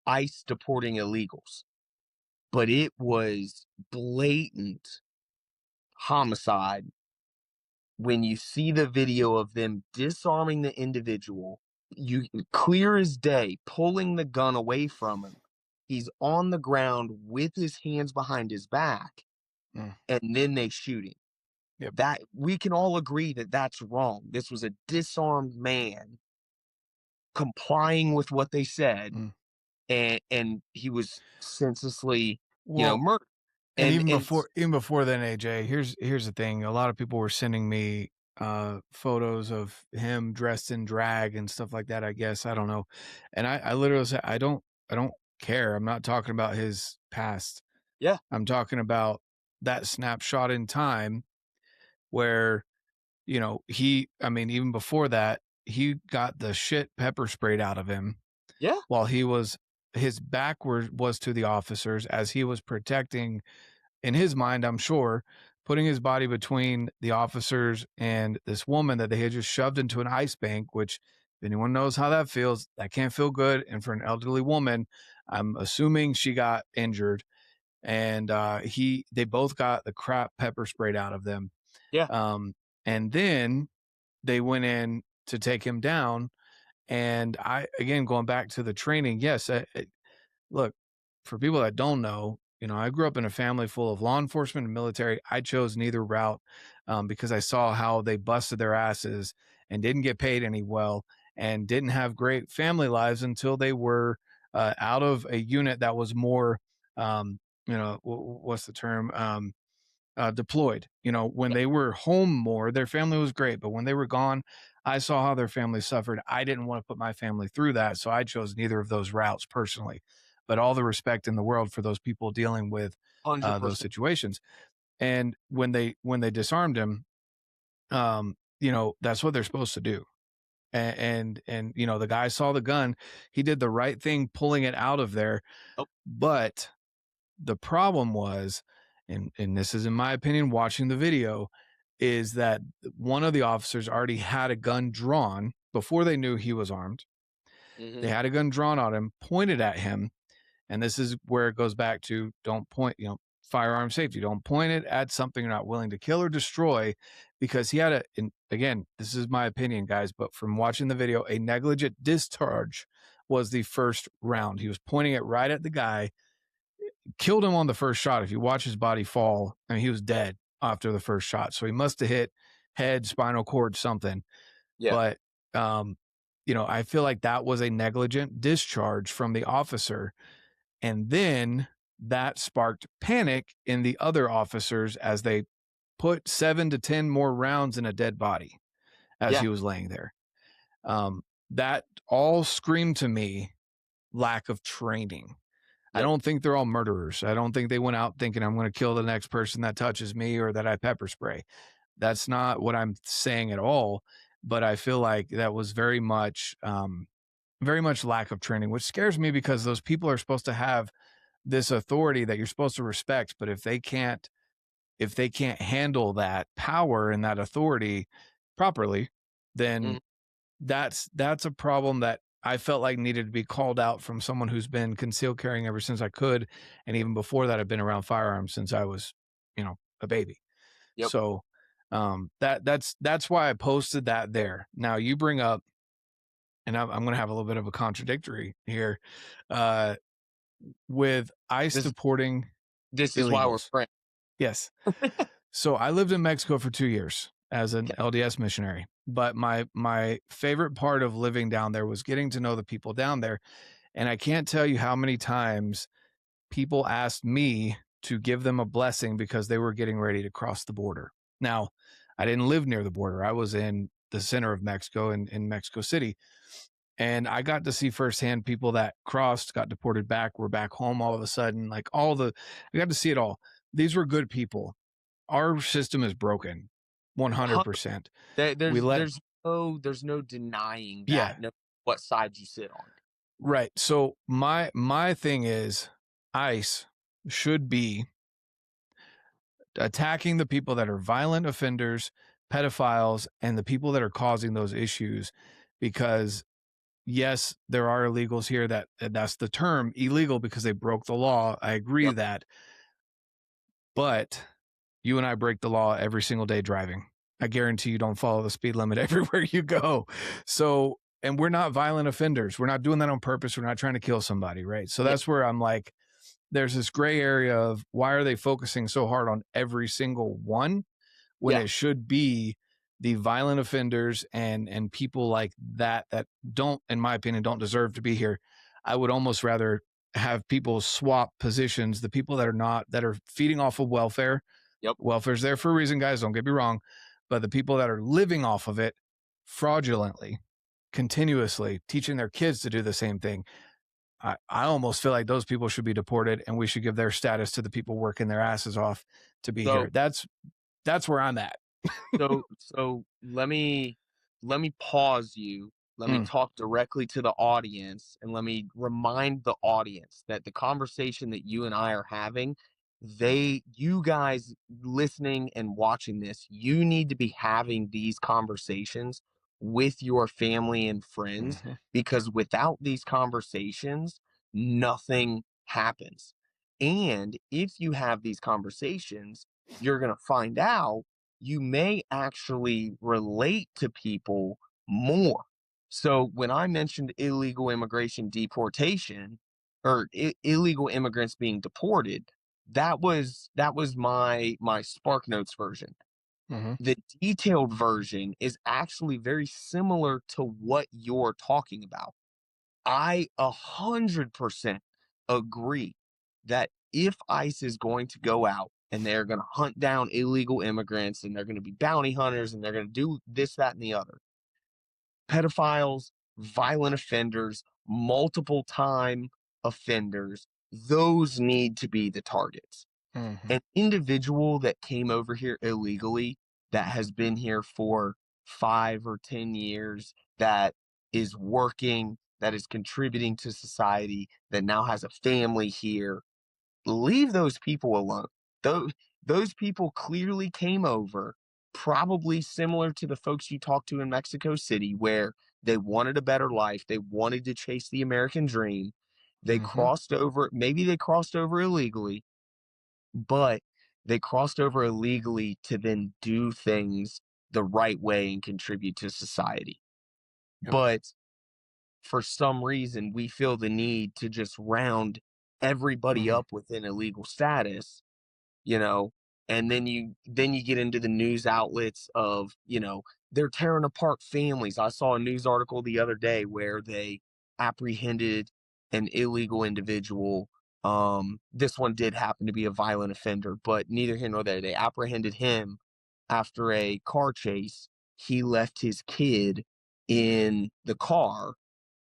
ICE deporting illegals, but it was blatant homicide when you see the video of them disarming the individual, you clear as day, pulling the gun away from him. He's on the ground with his hands behind his back, Mm. and then they shoot him. Yep. That we can all agree that that's wrong. This was a disarmed man complying with what they said, Mm. and he was senselessly, Well, murdered. and And and even before then, AJ, here's the thing. A lot of people were sending me photos of him dressed in drag and stuff like that, I guess. I don't know. And I literally said, I don't care. I'm not talking about his past. yeah, I'm talking about that snapshot in time where, I mean, even before that, he got the shit pepper sprayed out of him yeah, while his back was to the officers as he was protecting, in his mind, I'm sure, putting his body between the officers and this woman that they had just shoved into an ice bank, which, if anyone knows how that feels, that can't feel good. And for an elderly woman, I'm assuming she got injured. And they both got the crap pepper sprayed out of them. yeah, And then they went in to take him down. And again, going back to the training, yes, look, for people that don't know, I grew up in a family full of law enforcement and military. I chose neither route because I saw how they busted their asses and didn't get paid any well and didn't have great family lives until they were out of a unit that was more, what's the term? Deployed. When yeah, they were home more, their family was great. But when they were gone, I saw how their family suffered. I didn't want to put my family through that. So I chose neither of those routes personally. But all the respect in the world for those people dealing with those 100%. situations. And when they disarmed him, you know, that's what they're supposed to do. And you know, the guy saw the gun. He did the right thing pulling it out of there. Oh. But the problem was, and this is in my opinion, watching the video, is that one of the officers already had a gun drawn before they knew he was armed. They had a gun drawn on him, pointed at him. And this is where it goes back to don't point, you know, firearm safety. Don't point it at something you're not willing to kill or destroy, because he had and again, this is my opinion, guys, but from watching the video, a negligent discharge was the first round. He was pointing it right at the guy, killed him on the first shot. If you watch his body fall, I mean, he was dead after the first shot. So he must have hit head, spinal cord, something. Yeah. But, you know, I feel like that was a negligent discharge from the officer. And then that sparked panic in the other officers as they put 7 to 10 more rounds in a dead body as he was laying there. That all screamed to me lack of training. I don't think they're all murderers. I don't think they went out thinking I'm going to kill the next person that touches me or that I pepper spray. That's not what I'm saying at all. But I feel like that was very much lack of training, which scares me because those people are supposed to have this authority that you're supposed to respect. But if they can't handle that power and that authority properly, then that's a problem that I felt like needed to be called out from someone who's been concealed carrying ever since I could. And even before that, I've been around firearms since I was, you know, a baby. So that's why I posted that there. Now you bring up, and I'm going to have a little bit of a contradictory here, with ICE deporting. This is why we're friends. Yes. So I lived in Mexico for 2 years as an LDS missionary, but my favorite part of living down there was getting to know the people down there. And I can't tell you how many times people asked me to give them a blessing because they were getting ready to cross the border. Now, I didn't live near the border. I was in the center of Mexico in Mexico City. And I got to see firsthand people that crossed, got deported back, were back home all of a sudden, like I got to see it all. These were good people. Our system is broken, 100%. There's no denying that. No, what side you sit on. Right. So my thing is, ICE should be attacking the people that are violent offenders, pedophiles, and the people that are causing those issues, because yes, there are illegals here that's the term, illegal, because they broke the law. I agree with that. But you and I break the law every single day driving. I guarantee you don't follow the speed limit everywhere you go. So, and we're not violent offenders. We're not doing that on purpose. We're not trying to kill somebody, right? So that's where I'm like, there's this gray area of why are they focusing so hard on every single one when it should be the violent offenders and people like that don't, in my opinion, don't deserve to be here. I would almost rather have people swap positions. The people that are feeding off of welfare. Welfare's there for a reason, guys. Don't get me wrong. But the people that are living off of it fraudulently, continuously, teaching their kids to do the same thing, I almost feel like those people should be deported, and we should give their status to the people working their asses off to be here. That's where I'm at. So let me pause you. Let me talk directly to the audience, and let me remind the audience that the conversation that you and I are having, you guys listening and watching this, you need to be having these conversations with your family and friends, because without these conversations, nothing happens. And if you have these conversations, you're going to find out you may actually relate to people more. So when I mentioned illegal immigration deportation, or illegal immigrants being deported, that was my Spark Notes version. The detailed version is actually very similar to what you're talking about. I 100% agree that if ICE is going to go out and they're going to hunt down illegal immigrants, and they're going to be bounty hunters, and they're going to do this, that, and the other, pedophiles, violent offenders, multiple time offenders, those need to be the targets. Mhm. An individual that came over here illegally, that has been here for 5 or 10 years, that is working, that is contributing to society, that now has a family here, leave those people alone. Those those people clearly came over, probably similar to the folks you talked to in Mexico City, where they wanted a better life, they wanted to chase the American dream. They Mhm. crossed over, maybe they crossed over illegally, but they crossed over illegally to then do things the right way and contribute to society. Yep. But for some reason, we feel the need to just round everybody Mhm. up within illegal status, you know, and then you get into the news outlets of, they're tearing apart families. I saw a news article the other day where they apprehended an illegal individual. This one did happen to be a violent offender, but neither here nor there. They apprehended him after a car chase. He left his kid in the car.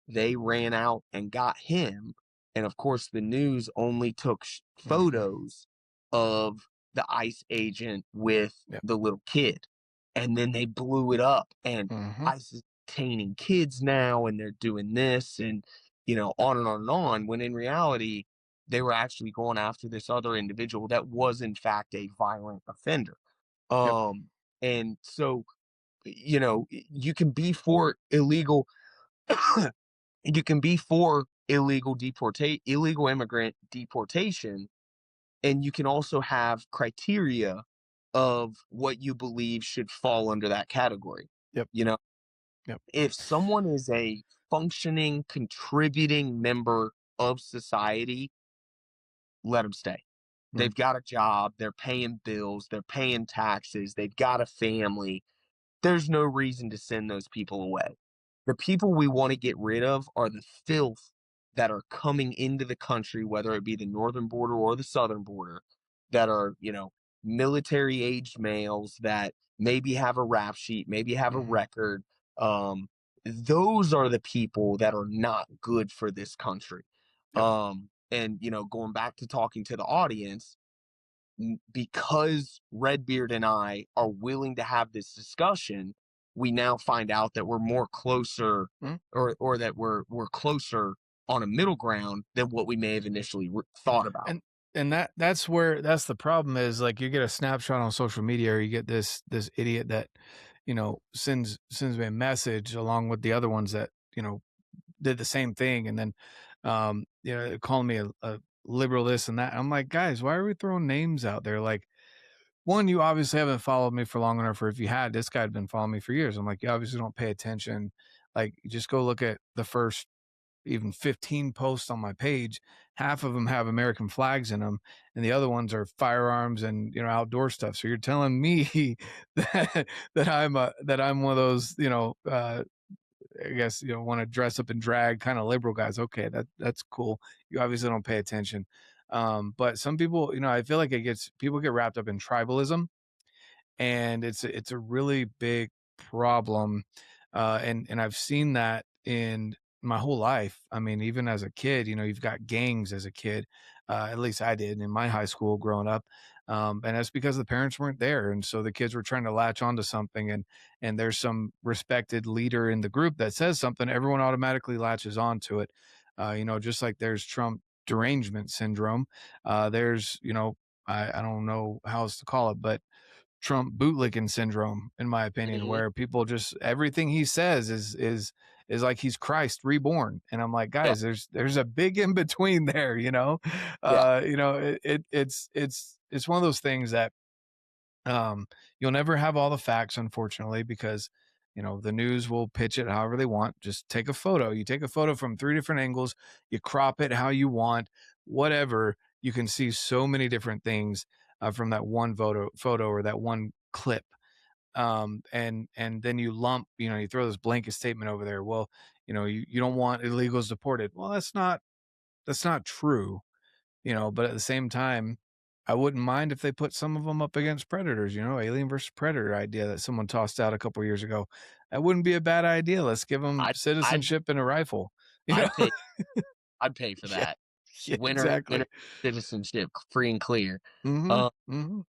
They ran out and got him, and of course, the news only took Mhm. photos of the ICE agent with Yep. the little kid, and then they blew it up, and Mhm. ICE is detaining kids now, and they're doing this, and, on and on and on, when in reality, they were actually going after this other individual that was, in fact, a violent offender. Yep. And so, you can be for illegal you can be for illegal immigrant deportation, and you can also have criteria of what you believe should fall under that category. Yep. You know, Yep. if someone is a functioning, contributing member of society, let them stay. Mm. They've got a job, they're paying bills, they're paying taxes, they've got a family. There's no reason to send those people away. The people we want to get rid of are the filth that are coming into the country, whether it be the northern border or the southern border, that are, military aged males that maybe have a rap sheet, maybe have a Mhm. record. Um, those are the people that are not good for this country. Yep. And, going back to talking to the audience, because Redbeard and I are willing to have this discussion, we now find out that we're more closer, Mhm. or that we're closer on a middle ground than what we may have initially thought about. And that's the problem is, like, you get a snapshot on social media, or you get this idiot that, sends me a message along with the other ones that, did the same thing, and then calling me a liberal, this and that. I'm like, guys, why are we throwing names out there? Like, one, you obviously haven't followed me for long enough, or if you had, this guy had been following me for years. I'm like, you obviously don't pay attention. Like, just go look at the first even 15 posts on my page. Half of them have American flags in them, and the other ones are firearms and, outdoor stuff. So you're telling me that I'm one of those, I guess, want to dress up and drag kind of liberal guys. Okay, that's cool. You obviously don't pay attention. But some people, I feel like people get wrapped up in tribalism, and it's a really big problem. And I've seen that in my whole life. I mean, even as a kid, you've got gangs as a kid. At least I did in my high school growing up. And that's because the parents weren't there, and so the kids were trying to latch onto something, and there's some respected leader in the group that says something, everyone automatically latches onto it. Just like there's Trump derangement syndrome. There's, I don't know how else to call it, but Trump bootlicking syndrome, in my opinion, Mhm. where people just, everything he says is like he's Christ reborn. And I'm like, Yeah, guys, there's a big in between there, yeah, it's one of those things that you'll never have all the facts, unfortunately, because the news will pitch it however they want. Just take a photo. You take a photo from 3 different angles, you crop it how you want, whatever. You can see so many different things from that one photo or that one clip. And then you lump, you throw this blanket statement over there. Well, you don't want illegals deported. Well, that's not true, but at the same time, I wouldn't mind if they put some of them up against predators, alien versus predator idea that someone tossed out a couple years ago. That wouldn't be a bad idea. Let's give them I'd I'd citizenship and a rifle, you know? I'd pay I'd pay for Yeah. that. Yeah, winner exactly. citizenship, free and clear. Mhm, mhm.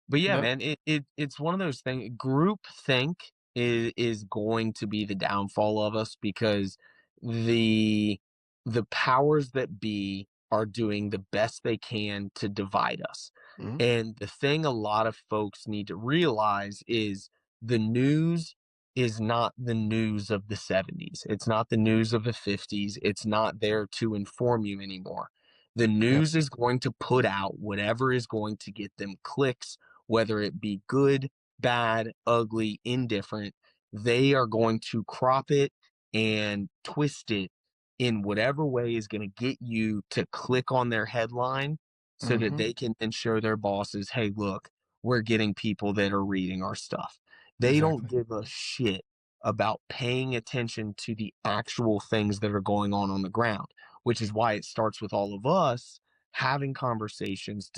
But yeah, Yep. man, it's one of those things. Group think is going to be the downfall of us because the the powers that be are doing the best they can to divide us. Mhm, And the thing a lot of folks need to realize is the news is not the news of the 70s. It's not the news of the 50s. It's not there to inform you anymore. The yep, news is going to put out whatever is going to get them clicks, whether it be good, bad, ugly, indifferent. They are going to crop it and twist it in whatever way is going to get you to click on their headline so that mhm, they can then show their bosses, hey, look, we're getting people that are reading our stuff. They don't exactly. give a shit about paying attention to the actual things that are going on the ground, which is why it starts with all of us having conversations,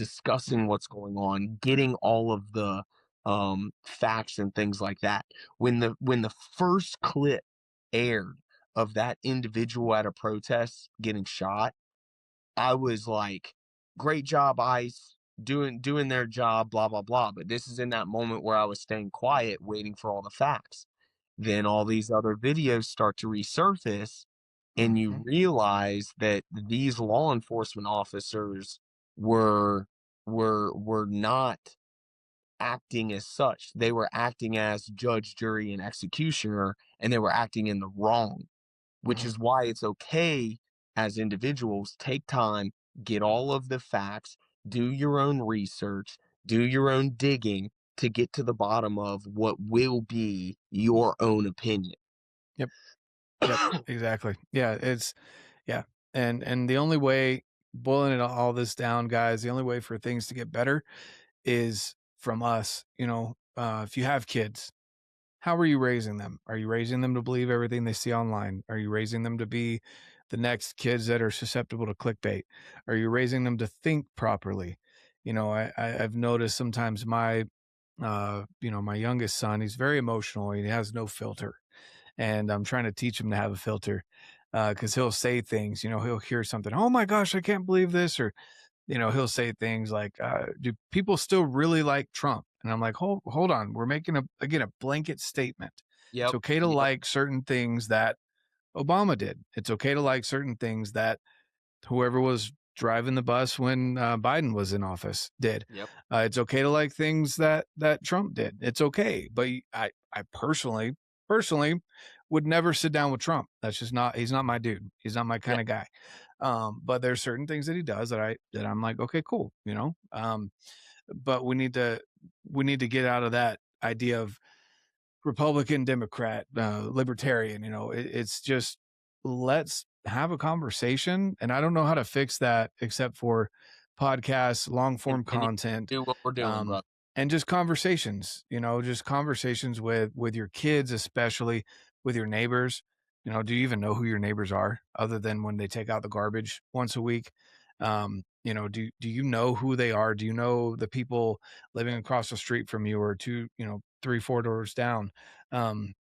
Mm, discussing what's going on, getting all of the facts and things like that. When the first clip aired of that individual at a protest getting shot, I was like, "Great job, ICE, doing their job, blah blah blah." But this is in that moment where I was staying quiet, waiting for all the facts. Then all these other videos start to resurface, and you mhm, realize that these law enforcement officers were were not acting as such. They were acting as judge, jury, and executioner, and they were acting in the wrong, which mhm, is why it's okay as individuals, take time, get all of the facts, do your own research, do your own digging to get to the bottom of what will be your own opinion. yep, yep, exactly. Yeah, it's yeah, and the only way boiling it all this down, guys, the only way for things to get better is from us, if you have kids, how are you raising them? Are you raising them to believe everything they see online? Are you raising them to be the next kids that are susceptible to clickbait? Are you raising them to think properly? I've noticed sometimes my youngest son, he's very emotional. He has no filter, and I'm trying to teach him to have a filter because he'll say things. He'll hear something. Oh my gosh, I can't believe this, or he'll say things like, "Do people still really like Trump?" And I'm like, "Hold on, we're making a blanket statement. It's Yep. okay to Yep. like certain things that Obama did. It's okay to like certain things that whoever was driving the bus when Biden was in office did. Yep. It's okay to like things that Trump did. It's okay, but I personally would never sit down with Trump. That's just not he's not my dude. He's not my kind Yep. of guy. But there's certain things that he does that I'm like, okay, cool. But we need to get out of that idea of Republican, Democrat, Libertarian. It's just let's have a conversation. And I don't know how to fix that except for podcasts, long form Continue content, to do what we're doing, um, brother. and just conversations. Just conversations with your kids, especially with your neighbors. Do you even know who your neighbors are other than when they take out the garbage once a week? Do you know who they are? Do you know the people living across the street from you or two, three, four doors down? Um,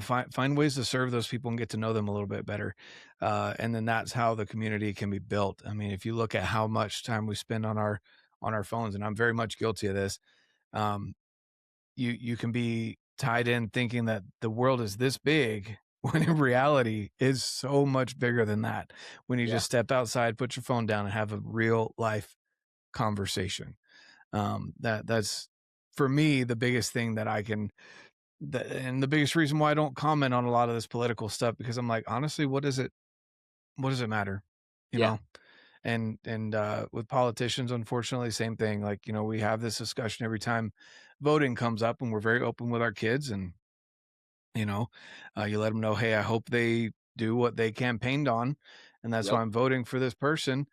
find ways to serve those people and get to know them a little bit better. And then that's how the community can be built. I mean, if you look at how much time we spend on our phones, and I'm very much guilty of this, um, you can be tied in thinking that the world is this big when in reality is so much bigger than that. When you Yeah. just step outside, put your phone down, and have a real life conversation. That's for me the biggest thing that I can and the biggest reason why I don't comment on a lot of this political stuff because I'm like, honestly, what does it matter? You Yeah. know? And with politicians, unfortunately, same thing. Like, we have this discussion every time voting comes up and we're very open with our kids and you know, you let them know, hey, I hope they do what they campaigned on, and that's Yep. why I'm voting for this person.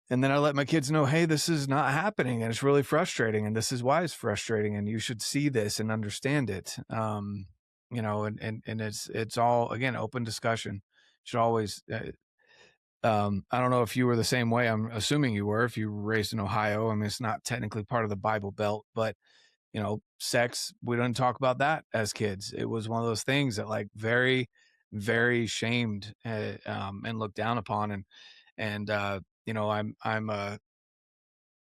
And then I let my kids know, hey, this is not happening, and it's really frustrating, and this is why it's frustrating, and you should see this and understand it. And it's all again open discussion. Should always. I don't know if you were the same way. I'm assuming you were. If you were raised in Ohio, I mean, it's not technically part of the Bible Belt, but sex, we didn't talk about that as kids. It was one of those things that like very, very shamed and looked down upon. And you know, I'm a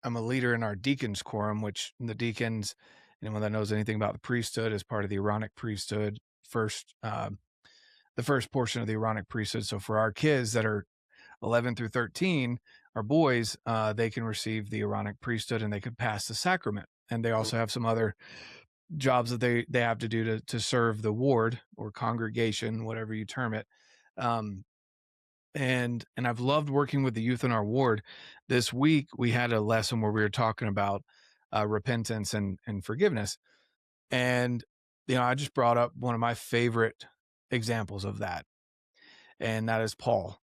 leader in our deacons quorum, which the deacons, anyone that knows anything about the priesthood, is part of the Aaronic priesthood, first the first portion of the Aaronic priesthood. So for our kids that are 11 through 13, our boys, they can receive the Aaronic priesthood and they could pass the sacrament. And they also have some other jobs that they have to do to serve the ward or congregation, whatever you term it. Um, and I've loved working with the youth in our ward. This week we had a lesson where we were talking about repentance and forgiveness. And you know, I just brought up one of my favorite examples of that, and that is Paul.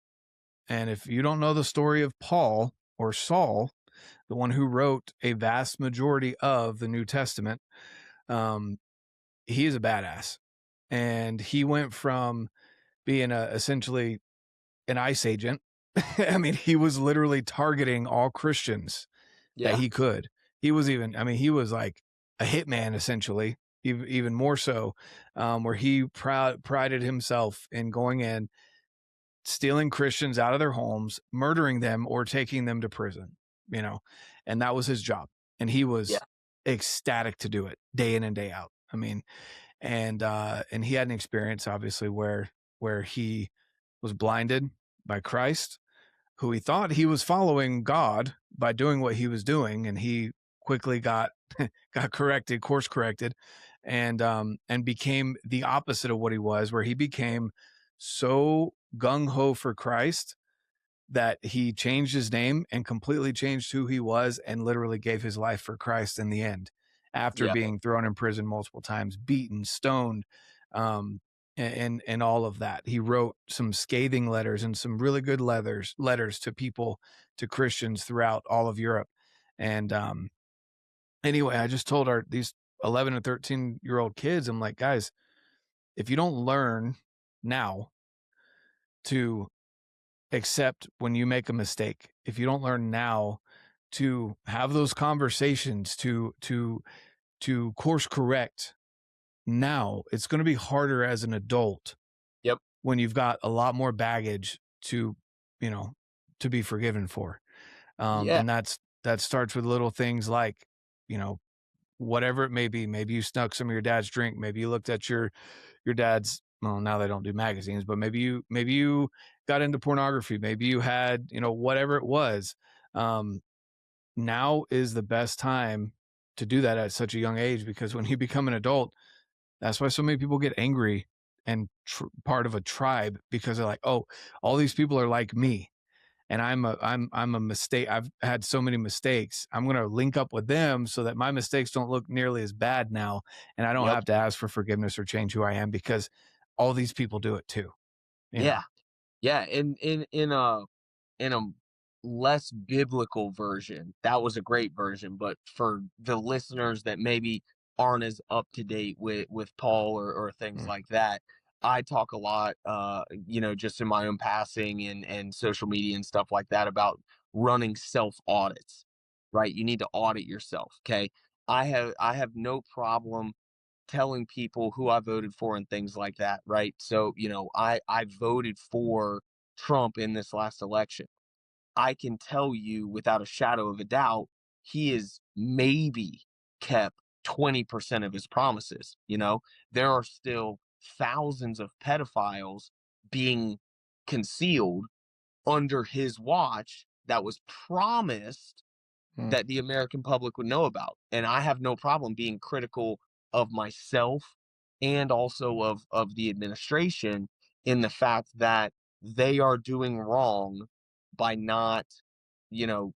And if you don't know the story of Paul or Saul, the one who wrote a vast majority of the New Testament, he is a badass. And he went from being essentially an ICE agent. I mean, he was literally targeting all Christians that Yeah. he could. He was even, I mean, he was like a hitman, essentially, even more so, where he prided himself in going in, stealing Christians out of their homes, murdering them, or taking them to prison, you know, and that was his job. And he was Yeah. ecstatic to do it day in and day out. I mean, and he had an experience, obviously, where he was blinded by Christ, who he thought he was following God by doing what he was doing, and he quickly got course corrected, and became the opposite of what he was, where he became so gung ho for Christ that he changed his name and completely changed who he was, and literally gave his life for Christ in the end, after Yeah. being thrown in prison multiple times, beaten, stoned, and all of that. He wrote some scathing letters and some really good letters to people, to Christians throughout all of Europe. And anyway, I just told these 11 and 13-year-old kids, I'm like, guys, if you don't learn now to accept when you make a mistake, if you don't learn now to have those conversations, to course correct now, it's going to be harder as an adult. Yep. When you've got a lot more baggage to, you know, to be forgiven for. Yeah. And that starts with little things like, you know, whatever it may be. Maybe you snuck some of your dad's drink. Maybe you looked at your dad's, well, now they don't do magazines, but maybe you got into pornography. Maybe you had, you know, whatever it was. Now is the best time to do that at such a young age, because when you become an adult, that's why so many people get angry and part of a tribe, because they're like, oh, all these people are like me, and I'm a mistake. I've had so many mistakes. I'm going to link up with them so that my mistakes don't look nearly as bad now, and I don't Yep. have to ask for forgiveness or change who I am, because all these people do it too. You know? Yeah. Yeah. In a less biblical version, that was a great version. But for the listeners that maybe aren't as up to date with Paul or things like that, I talk a lot, just in my own passing and social media and stuff like that, about running self audits. Right? You need to audit yourself. Okay. I have no problem telling people who I voted for and things like that, right? So, I voted for Trump in this last election. I can tell you without a shadow of a doubt, he is maybe kept 20% of his promises. There are still thousands of pedophiles being concealed under his watch that was promised that the American public would know about. And I have no problem being critical of myself and also of the administration, in the fact that they are doing wrong by not, you know,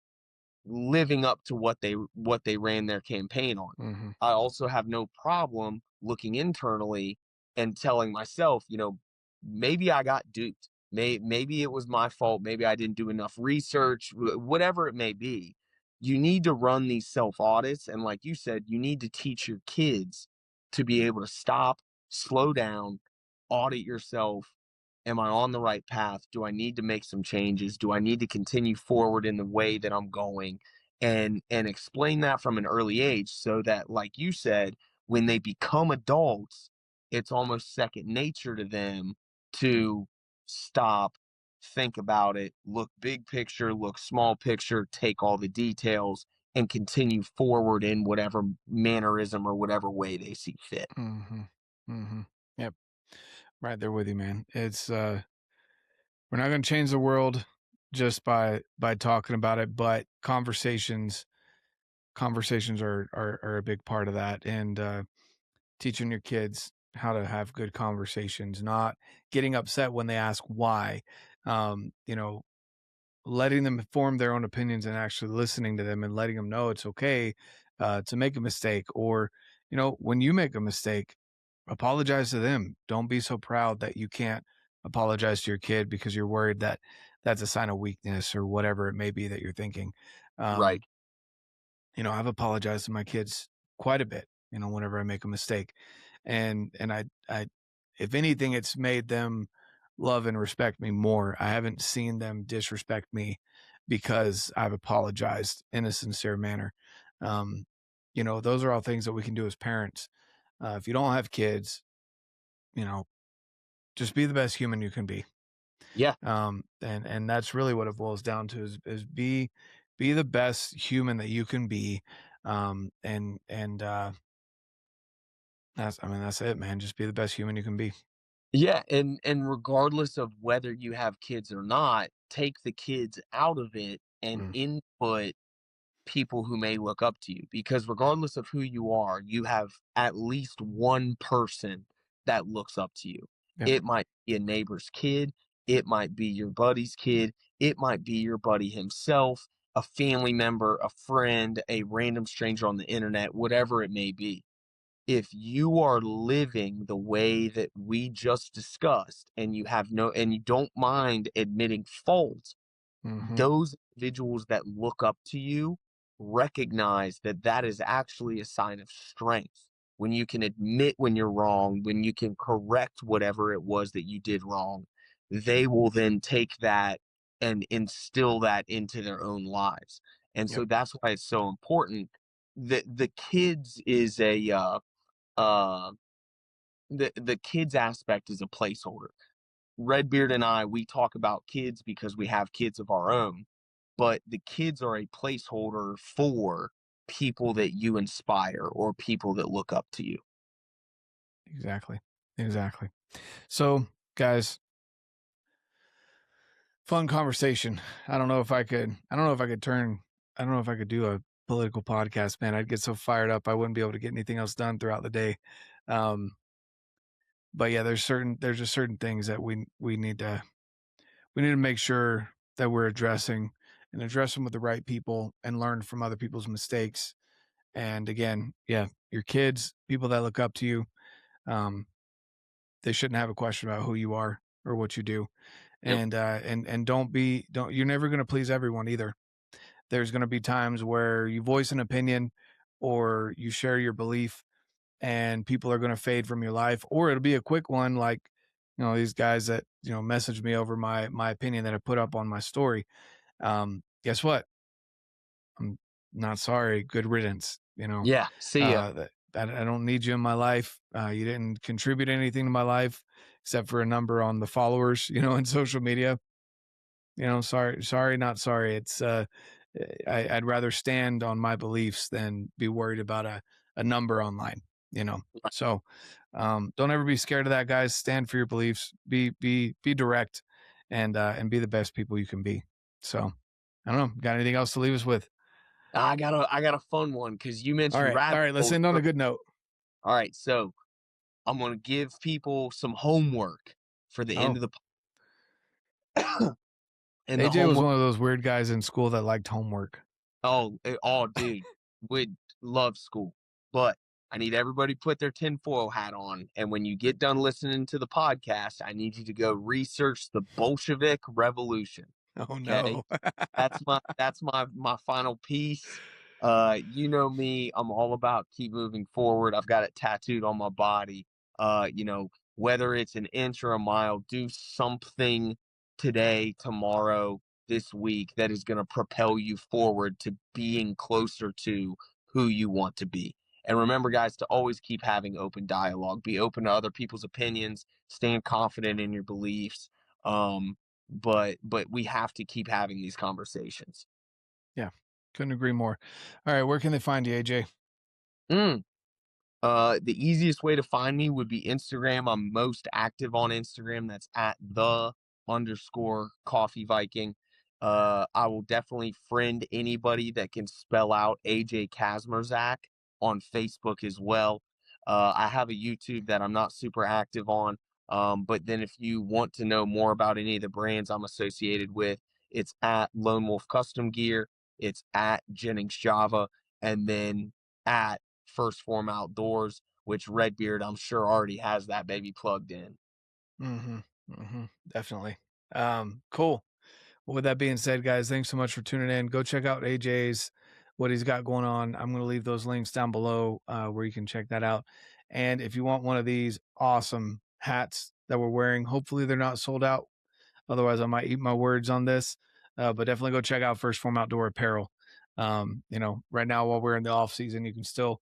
living up to what they ran their campaign on. Mm-hmm. I also have no problem looking internally and telling myself, maybe I got duped. Maybe it was my fault. Maybe I didn't do enough research, whatever it may be. You need to run these self audits. And like you said, you need to teach your kids to be able to stop, slow down, audit yourself. Am I on the right path? Do I need to make some changes? Do I need to continue forward in the way that I'm going? And explain that from an early age, so that, like you said, when they become adults, it's almost second nature to them to stop think about it, look big picture, look small picture, take all the details, and continue forward in whatever mannerism or whatever way they see fit. Mm-hmm. Mm-hmm. Yep. Right there with you, man. It's we're not going to change the world just by talking about it, but conversations are a big part of that. And teaching your kids how to have good conversations, not getting upset when they ask why. You know, letting them form their own opinions and actually listening to them and letting them know it's okay to make a mistake. Or, you know, when you make a mistake, apologize to them. Don't be so proud that you can't apologize to your kid because you're worried that that's a sign of weakness or whatever it may be that you're thinking. Right. Um, you know, I've apologized to my kids quite a bit, you know, whenever I make a mistake. And I, if anything, it's made them love and respect me more. I haven't seen them disrespect me because I've apologized in a sincere manner. Um, you know, those are all things that we can do as parents. If you don't have kids, you know, just be the best human you can be. Yeah. And that's really what it boils down to is be the best human that you can be. And that's it, man. Just be the best human you can be. Yeah, and regardless of whether you have kids or not, take the kids out of it and Mm, input people who may look up to you, because regardless of who you are, you have at least one person that looks up to you. yep, It might be a neighbor's kid, it might be your buddy's kid, it might be your buddy himself, a family member, a friend, a random stranger on the internet, whatever it may be. If you are living the way that we just discussed and you don't mind admitting fault, mm-hmm, those individuals that look up to you recognize that that is actually a sign of strength. When you can admit when you're wrong, when you can correct whatever it was that you did wrong, they will then take that and instill that into their own lives. And yep, so that's why it's so important that the kids is a uh the kids aspect is a placeholder. Redbeard and I, we talk about kids because we have kids of our own, but the kids are a placeholder for people that you inspire or people that look up to you. exactly, exactly. So, guys, fun conversation. I don't know if I could. I don't know if I could turn. I don't know if I could do a political podcast, man. I'd get so fired up I wouldn't be able to get anything else done throughout the day. Um, but yeah, there's just certain things that we need to make sure that we're addressing and address them with the right people and learn from other people's mistakes. And again, yeah, your kids, people that look up to you, um, they shouldn't have a question about who you are or what you do. Yep. And don't you're never going to please everyone either. There's going to be times where you voice an opinion or you share your belief and people are going to fade from your life, or it'll be a quick one like, you know, these guys that, you know, message me over my opinion that I put up on my story. Guess what? I'm not sorry. Good riddance. You know, Yeah. See ya. I don't need you in my life. You didn't contribute anything to my life except for a number on the followers, you know, in social media. You know, sorry, not sorry. It's I'd rather stand on my beliefs than be worried about a number online, you know. So don't ever be scared of that, guys. Stand for your beliefs. Be direct and be the best people you can be. So I don't know. Got anything else to leave us with? I got a fun one because you mentioned All rabbit right. Let's holes. end on a good note. All right, so I'm gonna give people some homework for the end Oh, of the and the AJ was homework. one of those weird guys in school that liked homework. Oh, dude, would love school, but I need everybody to put their tinfoil hat on. And when you get done listening to the podcast, I need you to go research the Bolshevik Revolution. Oh Okay, no. that's my final piece. You know me, I'm all about keep moving forward. I've got it tattooed on my body. Whether it's an inch or a mile, do something today, tomorrow, this week that is going to propel you forward to being closer to who you want to be. And remember, guys, to always keep having open dialogue. Be open to other people's opinions. Stand confident in your beliefs. but we have to keep having these conversations. Yeah, couldn't agree more. All right, where can they find you, AJ? Mm. The easiest way to find me would be Instagram. I'm most active on Instagram. That's at _Coffee Viking. I will definitely friend anybody that can spell out AJ Kazmerzak on Facebook as well. I have a YouTube that I'm not super active on. But then if you want to know more about any of the brands I'm associated with, it's at Lone Wolf Custom Gear, it's at Jennings Java, and then at Phorm Outdoors, which Redbeard, I'm sure, already has that baby plugged in. Definitely. Cool. Well, with that being said, guys, thanks so much for tuning in. Go check out AJ's, what he's got going on. I'm going to leave those links down below where you can check that out. And if you want one of these awesome hats that we're wearing, hopefully they're not sold out. Otherwise, I might eat my words on this. But definitely go check out Phorm Outdoor Apparel. Right now while we're in the off season, you can still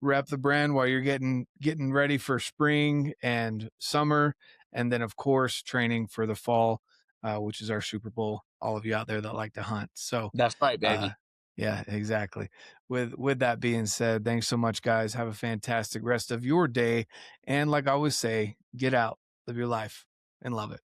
rep the brand while you're getting ready for spring and summer, and then of course training for the fall, which is our Super Bowl. All of you out there that like to hunt. So That's right, baby. yeah, exactly. With that being said, thanks so much, guys. Have a fantastic rest of your day. And like I always say, get out, live your life, and love it.